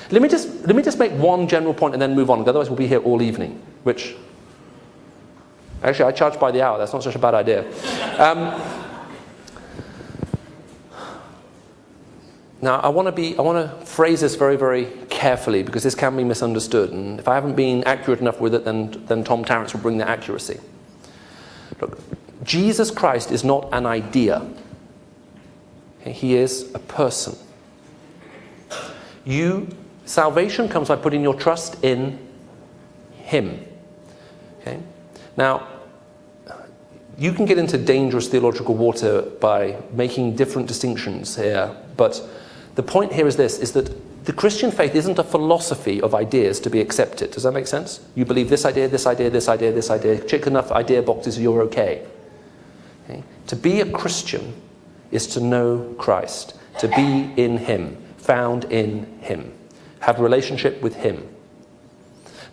Speaker 1: Let me just make one general point and then move on. Otherwise, we'll be here all evening. Which, actually, I charge by the hour. That's not such a bad idea. Now, I want to phrase this very, very carefully because this can be misunderstood. And if I haven't been accurate enough with it, then Tom Tarrant will bring the accuracy. Look, Jesus Christ is not an idea. Okay, he is a person. Salvation comes by putting your trust in him. Okay? Now, you can get into dangerous theological water by making different distinctions here, but the point here is this, is that the Christian faith isn't a philosophy of ideas to be accepted. Does that make sense? You believe this idea, this idea, this idea, this idea. Check enough idea boxes, you're okay. Okay? To be a Christian is to know Christ, to be in him, found in him, have a relationship with him.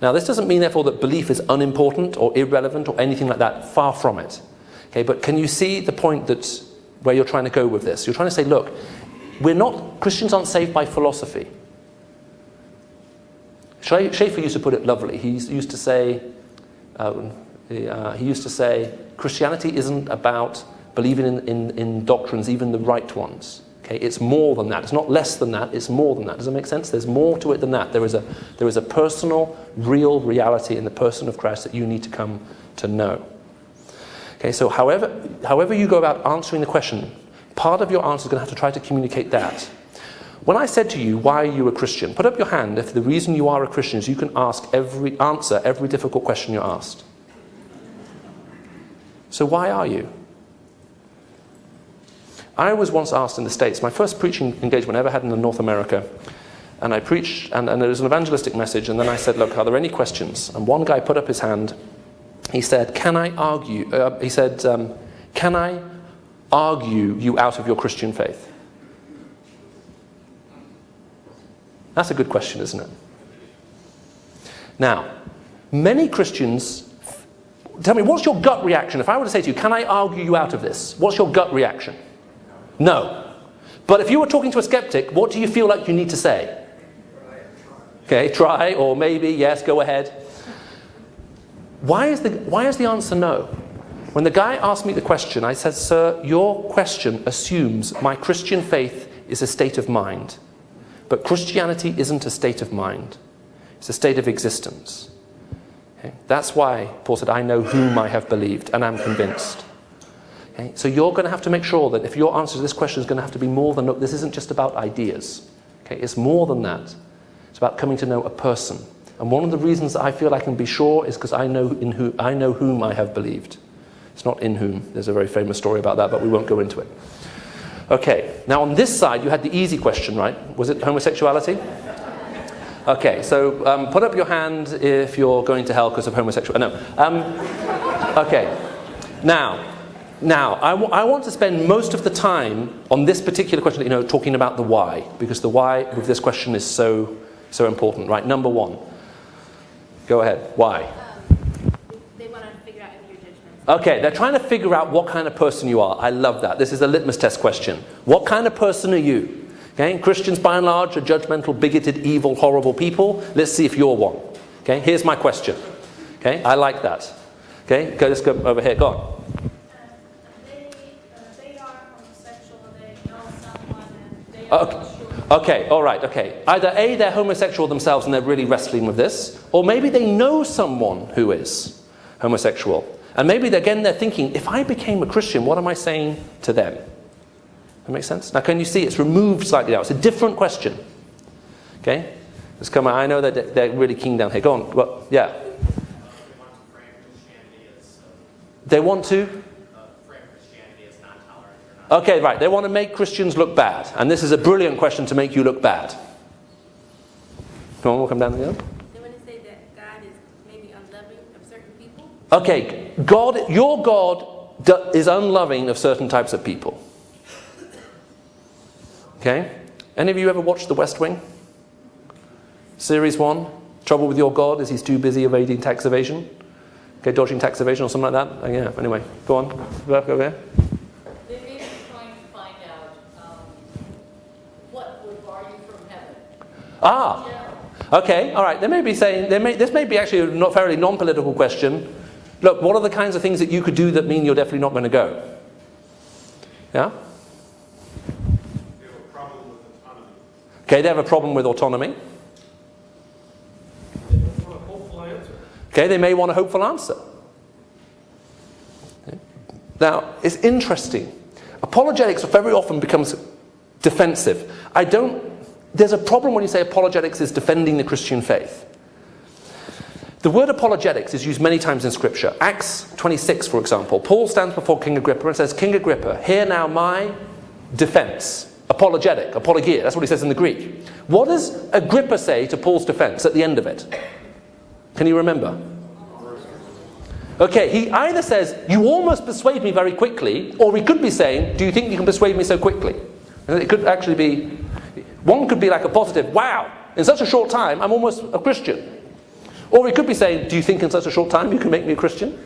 Speaker 1: Now, this doesn't mean, therefore, that belief is unimportant or irrelevant or anything like that. Far from it. Okay, but can you see the point where you're trying to go with this? You're trying to say, look, Christians aren't saved by philosophy. Schaeffer used to put it lovely. He used to say, Christianity isn't about believing in doctrines, even the right ones. Okay, it's more than that. It's not less than that. It's more than that. Does that make sense? There's more to it than that. There is a personal, real reality in the person of Christ that you need to come to know. Okay, so however you go about answering the question, part of your answer is going to have to try to communicate that. When I said to you, why are you a Christian? Put up your hand if the reason you are a Christian is you can answer every difficult question you're asked. So why are you? I was once asked in the States, my first preaching engagement I ever had in North America, and I preached, and it was an evangelistic message, and then I said, look, are there any questions? And one guy put up his hand. He said, can I argue you out of your Christian faith? That's a good question, isn't it? Now, many Christians, tell me, what's your gut reaction? If I were to say to you, can I argue you out of this? What's your gut reaction? No. But if you were talking to a skeptic, what do you feel like you need to say? Okay, try, or maybe, yes, go ahead. Why is the answer no? When the guy asked me the question, I said, sir, your question assumes my Christian faith is a state of mind. But Christianity isn't a state of mind. It's a state of existence. Okay? That's why Paul said, I know whom I have believed and am convinced. Okay? So you're going to have to make sure that if your answer to this question is going to have to be more than, look, this isn't just about ideas. Okay? It's more than that. It's about coming to know a person. And one of the reasons I feel I can be sure is because I know whom I have believed. It's not in whom. There's a very famous story about that, but we won't go into it. Okay, now on this side you had the easy question, right? Was it homosexuality? Okay, so put up your hand if you're going to hell because of homosexuality. No. Okay, now, Now, I want to spend most of the time on this particular question, talking about the why, because the why with this question is so important. Right, number one. Go ahead. Why?
Speaker 2: They want to figure out if you're judgmental.
Speaker 1: Okay, they're trying to figure out what kind of person you are. I love that. This is a litmus test question. What kind of person are you? Okay, Christians by and large are judgmental, bigoted, evil, horrible people. Let's see if you're one. Okay, here's my question. Okay, I like that. Okay, let's go over here. Go on.
Speaker 2: They are homosexual, they know someone, and they
Speaker 1: Okay.
Speaker 2: are sure.
Speaker 1: Okay, all right, okay. Either A, they're homosexual themselves and they're really wrestling with this, or maybe they know someone who is homosexual. And maybe, again, they're thinking, if I became a Christian, what am I saying to them? That makes sense? Now, can you see it's removed slightly now? It's a different question. Okay? Let's come on. I know that they're really keen down here. Go on. Well, yeah. They want to?
Speaker 12: Frame Christianity as non-tolerant or not.
Speaker 1: Okay, right. They want to make Christians look bad. And this is a brilliant question to make you look bad. Come on, we'll come down here.
Speaker 2: They want to say that God is maybe unloving of certain people.
Speaker 1: Okay, your God is unloving of certain types of people. Okay? Any of you ever watched The West Wing? Series 1? Trouble with your God is he's too busy evading tax evasion? Okay, dodging tax evasion or something like that? Yeah, anyway, go on. Back over here.
Speaker 7: They may be trying to find out what would bar you from heaven.
Speaker 1: Ah! Okay, all right. They may be saying, this may be actually a fairly non-political question. Look, what are the kinds of things that you could do that mean you're definitely not going to go? Yeah?
Speaker 4: They have a problem with autonomy.
Speaker 1: Okay, they have a problem with autonomy.
Speaker 4: They don't want a hopeful answer.
Speaker 1: Okay, they may want a hopeful answer. Okay. Now, it's interesting. Apologetics very often becomes defensive. There's a problem when you say apologetics is defending the Christian faith. The word apologetics is used many times in Scripture. Acts 26, for example. Paul stands before King Agrippa and says, King Agrippa, hear now my defense. Apologetic, apologia, that's what he says in the Greek. What does Agrippa say to Paul's defense at the end of it? Can you remember? Okay, he either says, you almost persuade me very quickly, or he could be saying, do you think you can persuade me so quickly? And it could actually be, one could be like a positive, wow, in such a short time, I'm almost a Christian. Or he could be saying, do you think in such a short time you can make me a Christian?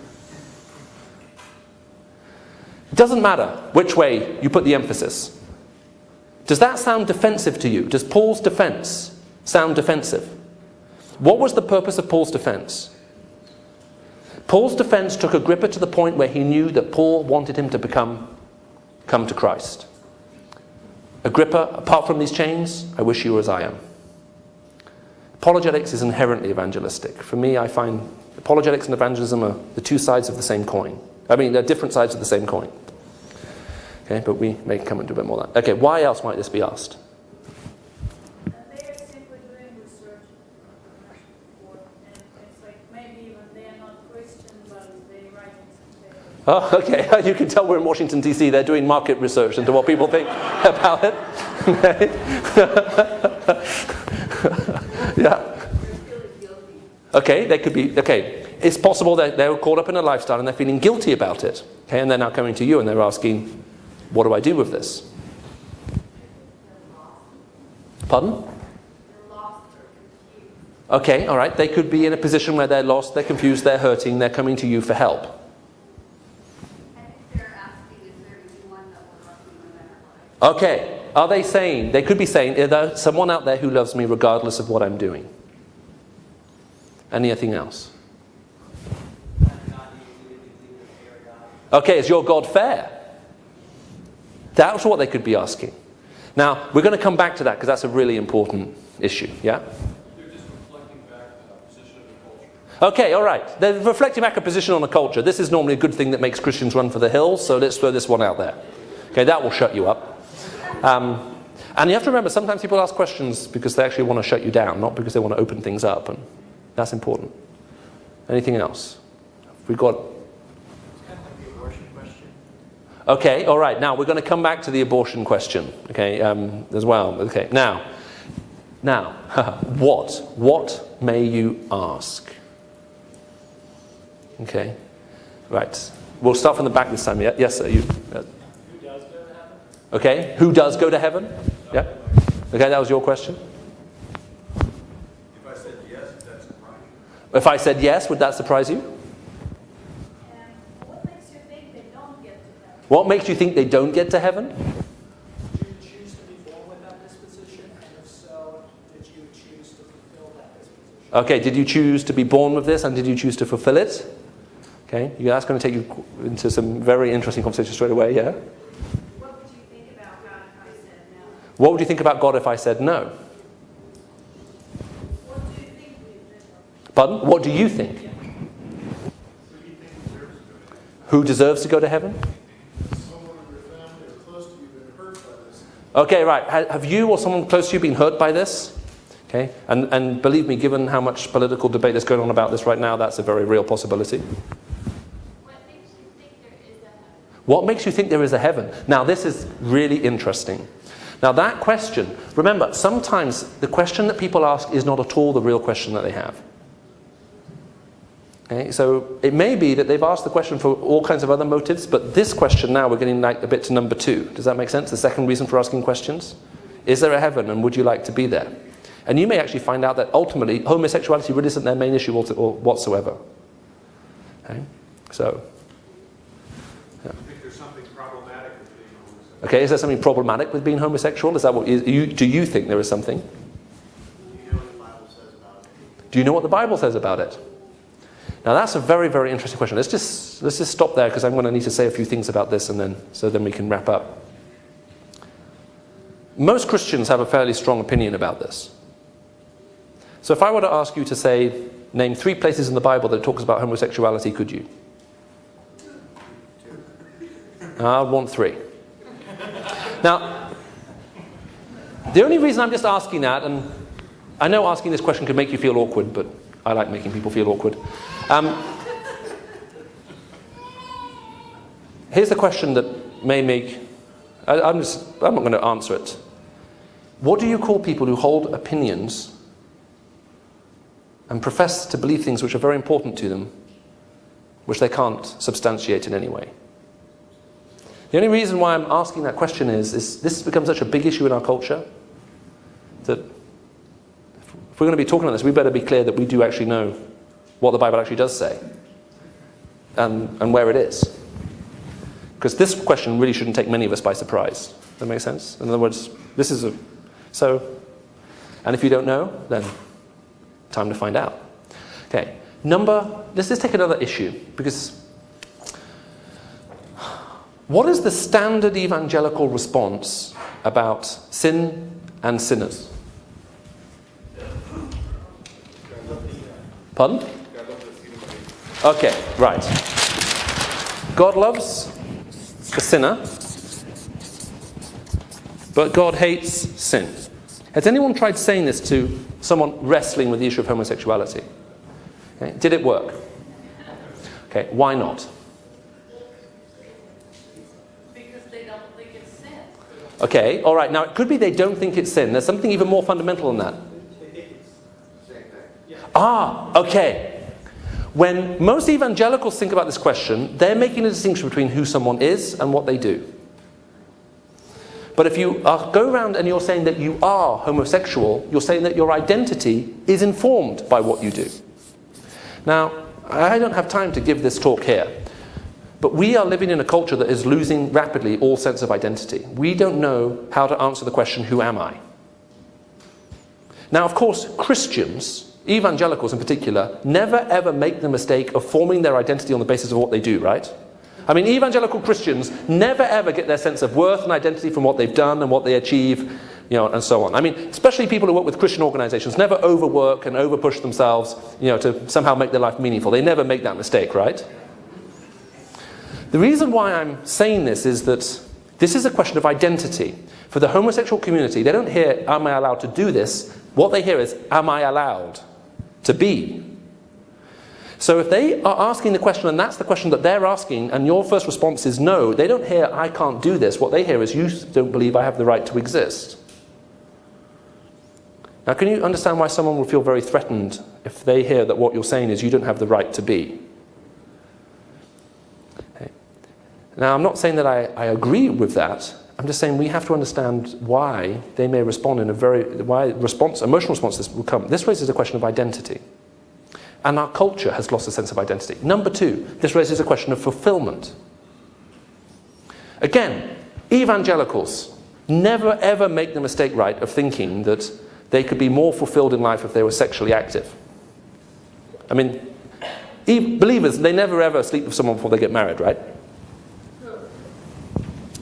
Speaker 1: It doesn't matter which way you put the emphasis. Does that sound defensive to you? Does Paul's defense sound defensive? What was the purpose of Paul's defense? Paul's defense took Agrippa to the point where he knew that Paul wanted him to come to Christ. Agrippa, apart from these chains, I wish you were as I am. Apologetics is inherently evangelistic. For me, I find apologetics and evangelism are the two sides of the same coin. I mean, they're different sides of the same coin. Okay, but we may come into a bit more of that. Okay, why else might this be asked?
Speaker 2: They are simply doing research, and it's like maybe even they're not Christian, but they're writing some papers.
Speaker 1: Oh, okay. You can tell we're in Washington, D.C. They're doing market research into what people think about it. Yeah. Okay, they could be, okay. It's possible that they were caught up in a lifestyle and they're feeling guilty about it. Okay, and they're now coming to you and they're asking, what do I do with this? Pardon? Okay, all right. They could be in a position where they're lost, they're confused, they're hurting, they're coming to you for help. Okay, are they saying, they could be saying, is there someone out there who loves me regardless of what I'm doing? Anything else? Okay, is your God fair? That's what they could be asking. Now, we're going to come back to that because that's a really important issue, yeah?
Speaker 4: They're just reflecting back the position of the culture.
Speaker 1: Okay, all right. They're reflecting back a position on the culture. This is normally a good thing that makes Christians run for the hills, so let's throw this one out there. Okay, that will shut you up. And you have to remember, sometimes people ask questions because they actually want to shut you down, not because they want to open things up, and that's important. Anything else? We got... Okay, all right. Now, we're going to come back to the abortion question, okay, as well. Okay, now, what may you ask? Okay, right. We'll start from the back this time. Yeah? Yes, sir. You.
Speaker 9: Who does go to heaven?
Speaker 1: Okay. Who does go to heaven? Yeah. Okay, that was your question.
Speaker 3: If I said yes, would that surprise you?
Speaker 1: If I said yes, would that surprise you?
Speaker 2: What makes you think they don't get to heaven?
Speaker 1: What makes you think they don't get to heaven?
Speaker 10: Did you choose to be born with that disposition? And if so, did you choose to fulfill that disposition?
Speaker 1: Okay, did you choose to be born with this and did you choose to fulfill it? Okay, that's going to take you into some very interesting conversation straight away, yeah?
Speaker 5: What would you think about God if I said no?
Speaker 1: What would you think about God if I said no?
Speaker 2: What do you think we live?
Speaker 1: Pardon? What do you think? Who deserves to go to heaven?
Speaker 4: Someone in your family or close to you been hurt by this.
Speaker 1: Okay, right. Have you or someone close to you been hurt by this? Okay, and believe me, given how much political debate that's going on about this right now, that's a very real possibility.
Speaker 7: What makes you think there is a heaven?
Speaker 1: What makes you think there is a heaven? Now, this is really interesting. Now, that question, remember, sometimes the question that people ask is not at all the real question that they have. Okay, so it may be that they've asked the question for all kinds of other motives, but this question now, we're getting like a bit to number 2. Does that make sense? The second reason for asking questions? Is there a heaven and would you like to be there? And you may actually find out that ultimately homosexuality really isn't their main issue whatsoever. Okay, so... Okay, is there something problematic with being homosexual? Is that what do you think there is something? Do you know what the Bible says about it? Now that's a very, very interesting question. Let's just stop there because I'm going to need to say a few things about this and then we can wrap up. Most Christians have a fairly strong opinion about this. So if I were to ask you to say, name 3 places in the Bible that talks about homosexuality, could you? I would want 3. Now, the only reason I'm just asking that, and I know asking this question could make you feel awkward, but I like making people feel awkward. Here's the question that may make... I'm not going to answer it. What do you call people who hold opinions and profess to believe things which are very important to them, which they can't substantiate in any way? The only reason why I'm asking that question is this has become such a big issue in our culture that if we're going to be talking about this, we better be clear that we do actually know what the Bible actually does say and where it is. Because this question really shouldn't take many of us by surprise. Does that make sense? In other words, this is and if you don't know, then time to find out. Okay, let's just take another issue, because what is the standard evangelical response about sin and sinners? Pardon? Okay, right. God loves the sinner, but God hates sin. Has anyone tried saying this to someone wrestling with the issue of homosexuality? Okay. Did it work? Okay, why not? Okay, all right. Now, it could be they don't think it's sin. There's something even more fundamental than that. Okay. When most evangelicals think about this question, they're making a distinction between who someone is and what they do. But if you go around and you're saying that you are homosexual, you're saying that your identity is informed by what you do. Now, I don't have time to give this talk here. But we are living in a culture that is losing rapidly all sense of identity. We don't know how to answer the question, who am I? Now, of course, Christians, evangelicals in particular, never ever make the mistake of forming their identity on the basis of what they do, right? I mean, evangelical Christians never ever get their sense of worth and identity from what they've done and what they achieve, and so on. I mean, especially people who work with Christian organizations never overwork and overpush themselves, to somehow make their life meaningful. They never make that mistake, right? The reason why I'm saying this is that this is a question of identity. For the homosexual community, they don't hear, am I allowed to do this? What they hear is, am I allowed to be? So if they are asking the question, and that's the question that they're asking, and your first response is no, they don't hear, I can't do this. What they hear is, you don't believe I have the right to exist. Now, can you understand why someone will feel very threatened if they hear that what you're saying is you don't have the right to be? Okay. Now, I'm not saying that I agree with that. I'm just saying we have to understand why they may respond in a emotional responses will come. This raises a question of identity. And our culture has lost a sense of identity. Number two, this raises a question of fulfillment. Again, evangelicals never ever make the mistake, right, of thinking that they could be more fulfilled in life if they were sexually active. I mean, believers, they never ever sleep with someone before they get married, right?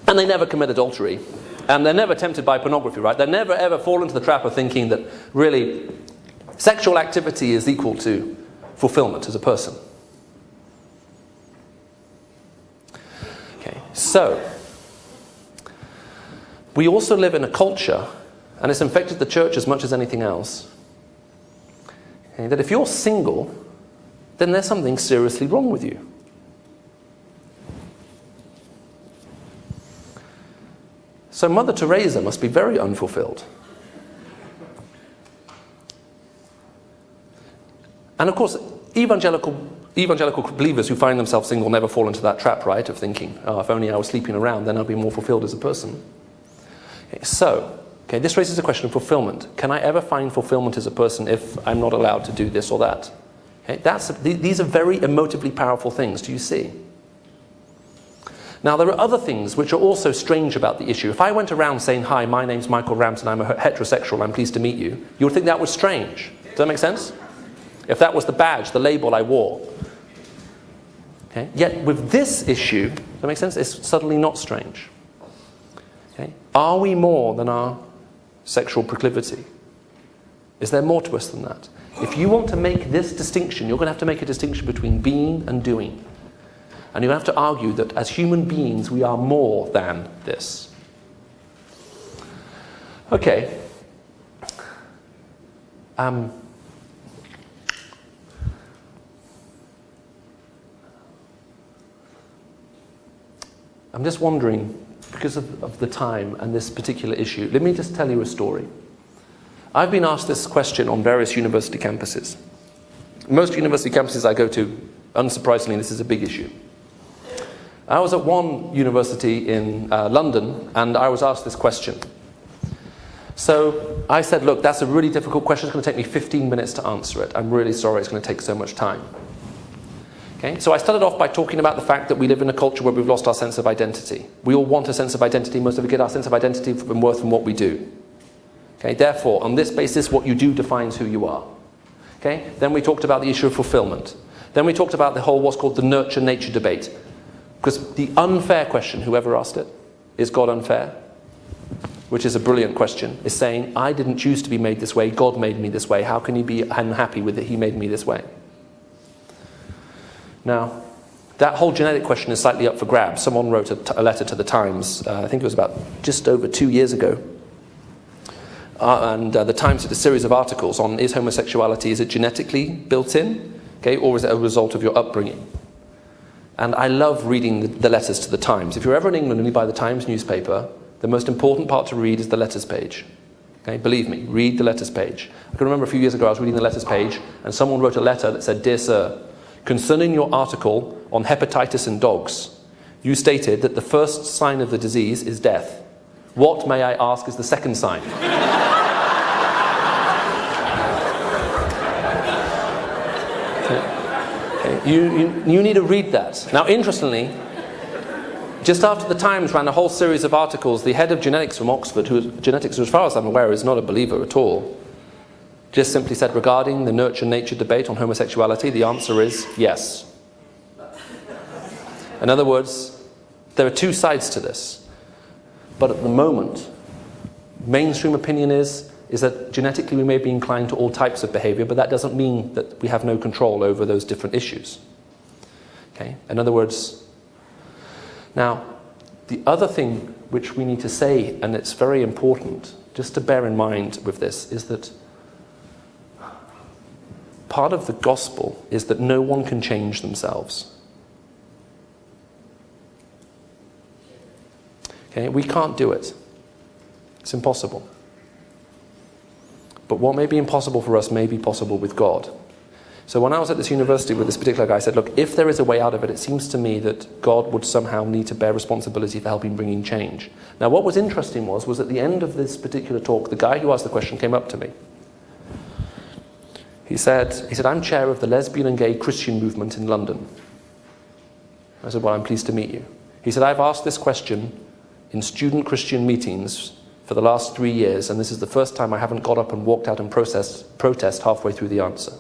Speaker 1: And they never commit adultery. And they're never tempted by pornography, right? They never ever fall into the trap of thinking that really sexual activity is equal to fulfillment as a person. Okay, so we also live in a culture, and it's infected the church as much as anything else, okay, that if you're single, then there's something seriously wrong with you. So Mother Teresa must be very unfulfilled. And of course, evangelical believers who find themselves single never fall into that trap, right, of thinking, oh, if only I was sleeping around, then I'll be more fulfilled as a person. Okay, so, this raises a question of fulfillment. Can I ever find fulfillment as a person if I'm not allowed to do this or that? Okay, these are very emotively powerful things, do you see? Now, there are other things which are also strange about the issue. If I went around saying, hi, my name's Michael Ramsden, I'm a heterosexual, I'm pleased to meet you, you would think that was strange. Does that make sense? If that was the badge, the label I wore. Okay? Yet with this issue, does that make sense? It's suddenly not strange. Okay? Are we more than our sexual proclivity? Is there more to us than that? If you want to make this distinction, you're going to have to make a distinction between being and doing. And you have to argue that as human beings, we are more than this. Okay. I'm just wondering, because of the time and this particular issue, let me just tell you a story. I've been asked this question on various university campuses. Most university campuses I go to, unsurprisingly, this is a big issue. I was at one university in London, and I was asked this question. So I said, look, that's a really difficult question. It's going to take me 15 minutes to answer it. I'm really sorry it's going to take so much time. Okay? So I started off by talking about the fact that we live in a culture where we've lost our sense of identity. We all want a sense of identity. Most of us get our sense of identity from worth from what we do. Okay? Therefore, on this basis, what you do defines who you are. Okay? Then we talked about the issue of fulfillment. Then we talked about the whole what's called the nurture-nature debate. Because the unfair question, whoever asked it, is God unfair? Which is a brilliant question. Is saying, I didn't choose to be made this way, God made me this way. How can he be unhappy with it? He made me this way. Now, that whole genetic question is slightly up for grabs. Someone wrote a letter to the Times, I think it was about just over 2 years ago. And the Times did a series of articles on, is homosexuality, is it genetically built in? Okay, or is it a result of your upbringing? And I love reading the letters to the Times. If you're ever in England and you buy the Times newspaper, the most important part to read is the letters page. Okay, believe me, read the letters page. I can remember a few years ago I was reading the letters page and someone wrote a letter that said, Dear Sir, concerning your article on hepatitis in dogs, you stated that the first sign of the disease is death. What, may I ask, is the second sign? You need to read that. Now, interestingly, just after the Times ran a whole series of articles, the head of genetics from Oxford, genetics, as far as I'm aware, is not a believer at all, just simply said, regarding the nurture-nature debate on homosexuality, the answer is yes. In other words, there are two sides to this. But at the moment, mainstream opinion is that genetically we may be inclined to all types of behavior, but that doesn't mean that we have no control over those different issues. Okay? In other words, now, the other thing which we need to say, and it's very important, just to bear in mind with this, is that part of the gospel is that no one can change themselves. Okay? We can't do it. It's impossible. But what may be impossible for us may be possible with God. So when I was at this university with this particular guy, I said, look, if there is a way out of it, it seems to me that God would somehow need to bear responsibility for helping bringing change. Now, what was interesting was at the end of this particular talk, the guy who asked the question came up to me. He said, I'm chair of the lesbian and gay Christian movement in London. I said, well, I'm pleased to meet you. He said, I've asked this question in student Christian meetings for the last 3 years, and this is the first time I haven't got up and walked out and protest halfway through the answer.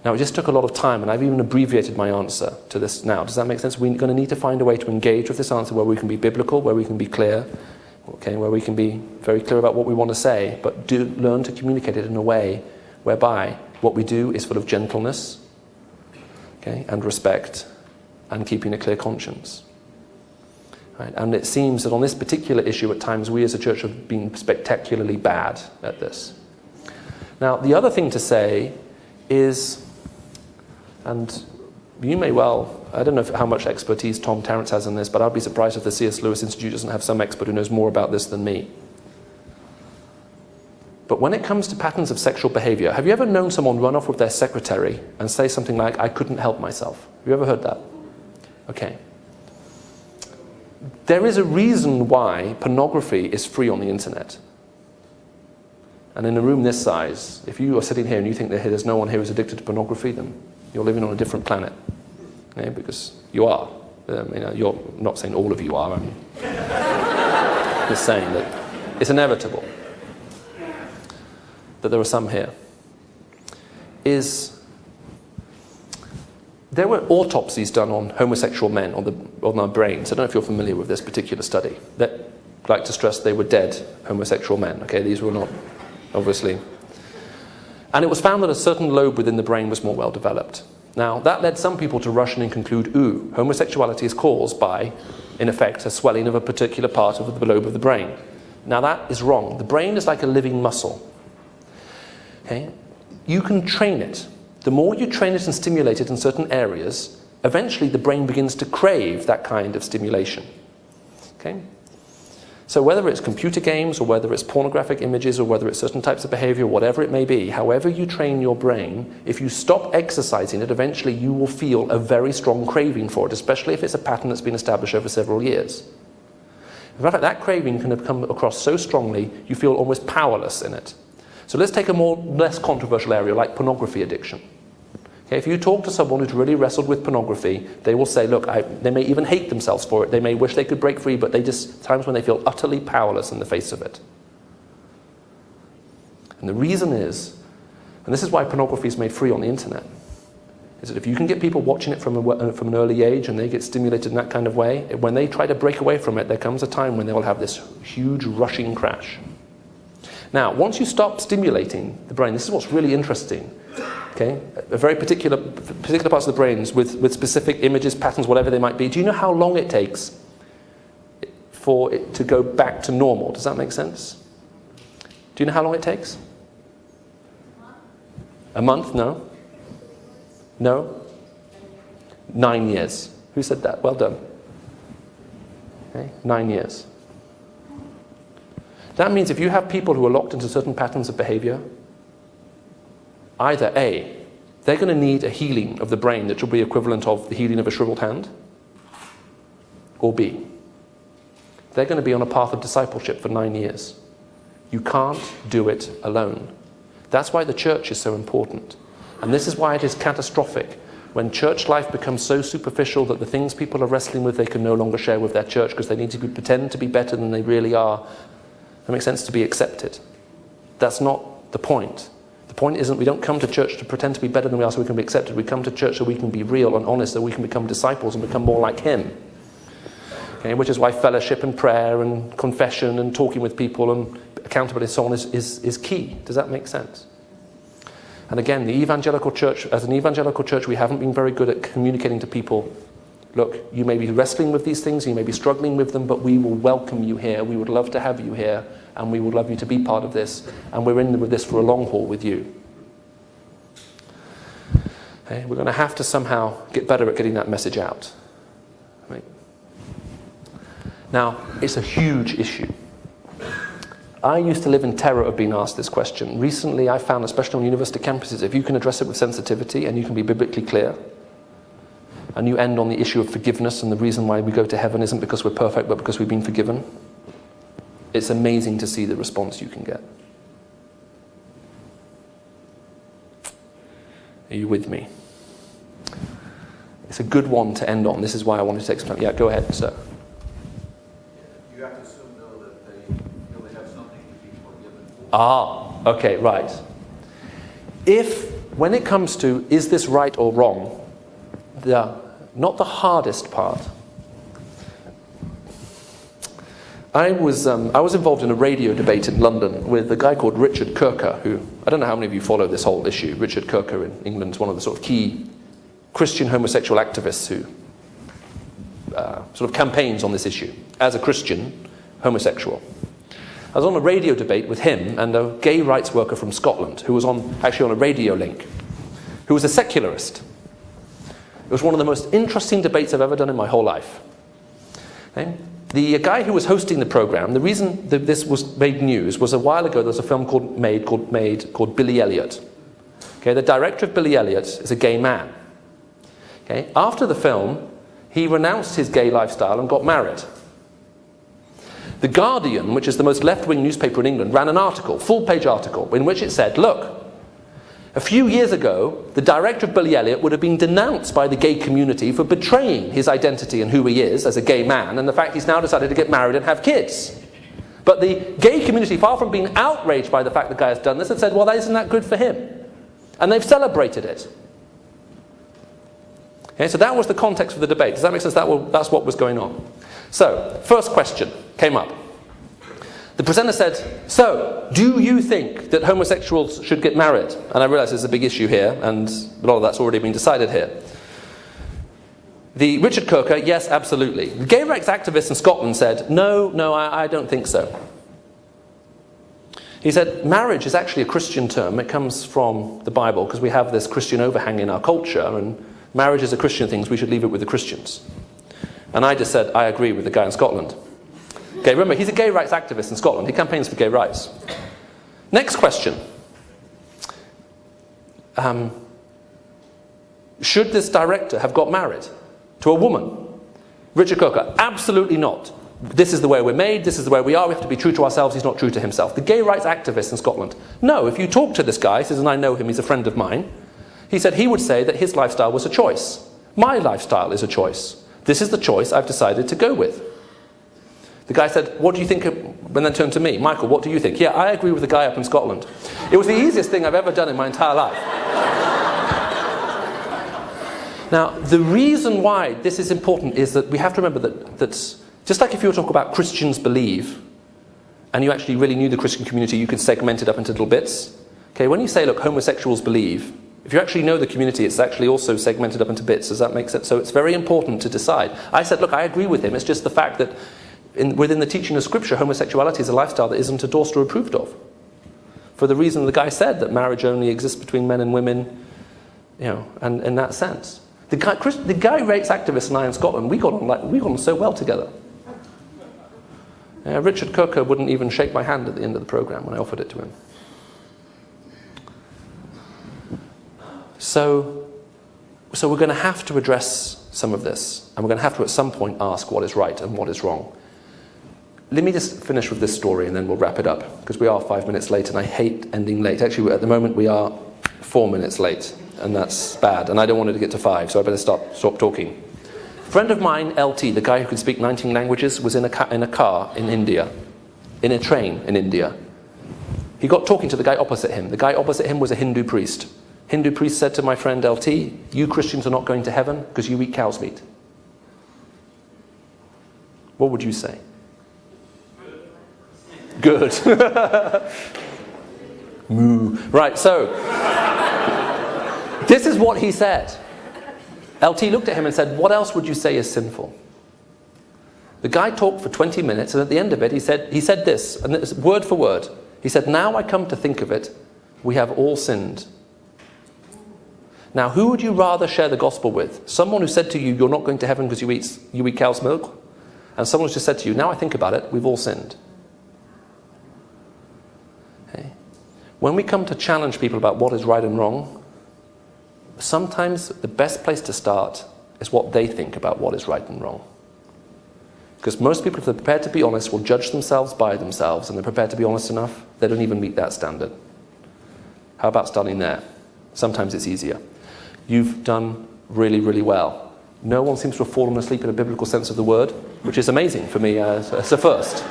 Speaker 1: Now, it just took a lot of time, and I've even abbreviated my answer to this now. Does that make sense? We're going to need to find a way to engage with this answer where we can be biblical, where we can be clear, okay, where we can be very clear about what we want to say, but do learn to communicate it in a way whereby what we do is full of gentleness, okay, and respect, and keeping a clear conscience. Right? And it seems that on this particular issue, at times, we as a church have been spectacularly bad at this. Now, the other thing to say is, and you may well, I don't know how much expertise Tom Tarrance has in this, but I'd be surprised if the C.S. Lewis Institute doesn't have some expert who knows more about this than me. But when it comes to patterns of sexual behavior, have you ever known someone run off with their secretary and say something like, I couldn't help myself? Have you ever heard that? Okay. There is a reason why pornography is free on the internet. And in a room this size, if you are sitting here and you think that there's no one here who's addicted to pornography, then you're living on a different planet. Okay? Because you are. You're not saying all of you are. I'm just saying that it's inevitable that there are some here. There were autopsies done on homosexual men on their brains. I don't know if you're familiar with this particular study. That, like to stress, they were dead homosexual men. Okay, these were not, obviously. And it was found that a certain lobe within the brain was more well developed. Now, that led some people to rush in and conclude, homosexuality is caused by, in effect, a swelling of a particular part of the lobe of the brain. Now, that is wrong. The brain is like a living muscle. Okay? You can train it. The more you train it and stimulate it in certain areas, eventually the brain begins to crave that kind of stimulation. Okay? So whether it's computer games, or whether it's pornographic images, or whether it's certain types of behavior, whatever it may be, however you train your brain, if you stop exercising it, eventually you will feel a very strong craving for it, especially if it's a pattern that's been established over several years. In fact, that craving can have come across so strongly, you feel almost powerless in it. So let's take a less controversial area, like pornography addiction. Okay, if you talk to someone who's really wrestled with pornography, they will say, look, they may even hate themselves for it. They may wish they could break free, but times when they feel utterly powerless in the face of it. And the reason is, and this is why pornography is made free on the internet, is that if you can get people watching it from an early age and they get stimulated in that kind of way, when they try to break away from it, there comes a time when they will have this huge rushing crash. Now, once you stop stimulating the brain, this is what's really interesting. Okay, a very particular parts of the brains with specific images, patterns, whatever they might be. Do you know how long it takes for it to go back to normal? Does that make sense? Do you know how long it takes? A month? No? No? 9 years. Who said that? Well done. Okay, 9 years. That means if you have people who are locked into certain patterns of behavior, either A, they're going to need a healing of the brain that will be equivalent of the healing of a shriveled hand, or B, they're going to be on a path of discipleship for 9 years. You can't do it alone. That's why the church is so important. And this is why it is catastrophic when church life becomes so superficial that the things people are wrestling with they can no longer share with their church because they need to pretend to be better than they really are. That makes sense, to be accepted. That's not the point. The point isn't we don't come to church to pretend to be better than we are so we can be accepted. We come to church so we can be real and honest, so we can become disciples and become more like Him. Okay, which is why fellowship and prayer and confession and talking with people and accountability and so on is key. Does that make sense? And again, the evangelical church, as an evangelical church, we haven't been very good at communicating to people, look, you may be wrestling with these things, you may be struggling with them, but we will welcome you here. We would love to have you here, and we would love you to be part of this, and we're in with this for a long haul with you. Okay? We're going to have to somehow get better at getting that message out. Right? Now, it's a huge issue. I used to live in terror of being asked this question. Recently, I found, especially on university campuses, if you can address it with sensitivity and you can be biblically clear, and you end on the issue of forgiveness and the reason why we go to heaven isn't because we're perfect, but because we've been forgiven, it's amazing to see the response you can get. Are you with me? It's a good one to end on. This is why I wanted to take some time. Yeah, go ahead, sir.
Speaker 6: You have to assume, though, that they feel they have something to be forgiven for.
Speaker 1: Ah, okay, right. If, when it comes to, is this right or wrong, not the hardest part. I was involved in a radio debate in London with a guy called Richard Kirker, who, I don't know how many of you follow this whole issue. Richard Kirker in England is one of the sort of key Christian homosexual activists who sort of campaigns on this issue as a Christian homosexual. I was on a radio debate with him and a gay rights worker from Scotland who was actually on a radio link, who was a secularist. It was one of the most interesting debates I've ever done in my whole life. Okay? The guy who was hosting the program, the reason that this was made news was a while ago there was a film called Billy Elliot. Okay, the director of Billy Elliot is a gay man. Okay, after the film, he renounced his gay lifestyle and got married. The Guardian, which is the most left-wing newspaper in England, ran an article, full-page article, in which it said, look, a few years ago, the director of Billy Elliot would have been denounced by the gay community for betraying his identity and who he is as a gay man, and the fact he's now decided to get married and have kids. But the gay community, far from being outraged by the fact the guy has done this, have said, well, isn't that good for him? And they've celebrated it. Okay, so that was the context for the debate. Does that make sense? That's what was going on. So, first question came up. The presenter said, so, do you think that homosexuals should get married? And I realise there's a big issue here, and a lot of that's already been decided here. The Richard Kirker, yes, absolutely. The gay rights activist in Scotland said, no, I don't think so. He said, marriage is actually a Christian term. It comes from the Bible, because we have this Christian overhang in our culture, and marriage is a Christian thing, so we should leave it with the Christians. And I just said, I agree with the guy in Scotland. Okay, remember, he's a gay rights activist in Scotland. He campaigns for gay rights. Next question. Should this director have got married to a woman? Richard Kirker, absolutely not. This is the way we're made, this is the way we are, we have to be true to ourselves, he's not true to himself. The gay rights activist in Scotland, no, if you talk to this guy, he says, and I know him, he's a friend of mine, he said he would say that his lifestyle was a choice. My lifestyle is a choice. This is the choice I've decided to go with. The guy said, what do you think, and then turned to me, Michael, what do you think? Yeah, I agree with the guy up in Scotland. It was the easiest thing I've ever done in my entire life. Now, the reason why this is important is that we have to remember that just like if you were talking about Christians believe, and you actually really knew the Christian community, you could segment it up into little bits. Okay, when you say, look, homosexuals believe, if you actually know the community, it's actually also segmented up into bits. Does that make sense? So it's very important to decide. I said, look, I agree with him. It's just the fact that within the teaching of Scripture, homosexuality is a lifestyle that isn't endorsed or approved of. For the reason the guy said, that marriage only exists between men and women, and in that sense. The gay rights activist and I in Scotland, we got on so well together. Richard Kirker wouldn't even shake my hand at the end of the program when I offered it to him. So we're going to have to address some of this, and we're going to have to at some point ask what is right and what is wrong. Let me just finish with this story and then we'll wrap it up, because we are 5 minutes late and I hate ending late. Actually, at the moment we are 4 minutes late, and that's bad, and I don't want it to get to 5, so I better stop talking. A friend of mine, LT, the guy who can speak 19 languages, was in a car in India, in a train in India. He got talking to the guy opposite him. The guy opposite him was a Hindu priest. Hindu priest said to my friend LT, you Christians are not going to heaven because you eat cow's meat. What would you say? Good. Moo. Right, so this is what he said. LT looked at him and said, what else would you say is sinful? The guy talked for 20 minutes, and at the end of it he said this, and it's word for word. He said, now I come to think of it, we have all sinned. Now, who would you rather share the gospel with? Someone who said to you, you're not going to heaven because you eat cow's milk? And someone who's just said to you, now I think about it, we've all sinned. When we come to challenge people about what is right and wrong, sometimes the best place to start is what they think about what is right and wrong. Because most people, if they're prepared to be honest, will judge themselves by themselves, and they're prepared to be honest enough, they don't even meet that standard. How about starting there? Sometimes it's easier. You've done really, really well. No one seems to have fallen asleep in a biblical sense of the word, which is amazing for me as a first.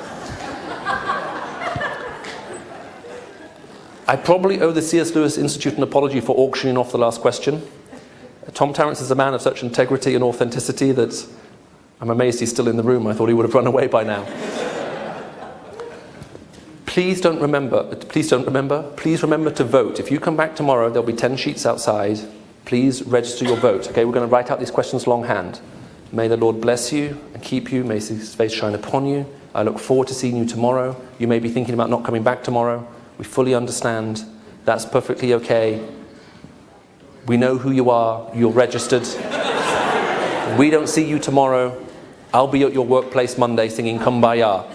Speaker 1: I probably owe the C.S. Lewis Institute an apology for auctioning off the last question. Tom Tarrance is a man of such integrity and authenticity that I'm amazed he's still in the room. I thought he would have run away by now. Please remember to vote. If you come back tomorrow, there'll be 10 sheets outside. Please register your vote. Okay, we're going to write out these questions longhand. May the Lord bless you and keep you. May his face shine upon you. I look forward to seeing you tomorrow. You may be thinking about not coming back tomorrow. We fully understand. That's perfectly okay. We know who you are. You're registered. We don't see you tomorrow. I'll be at your workplace Monday singing Kumbaya.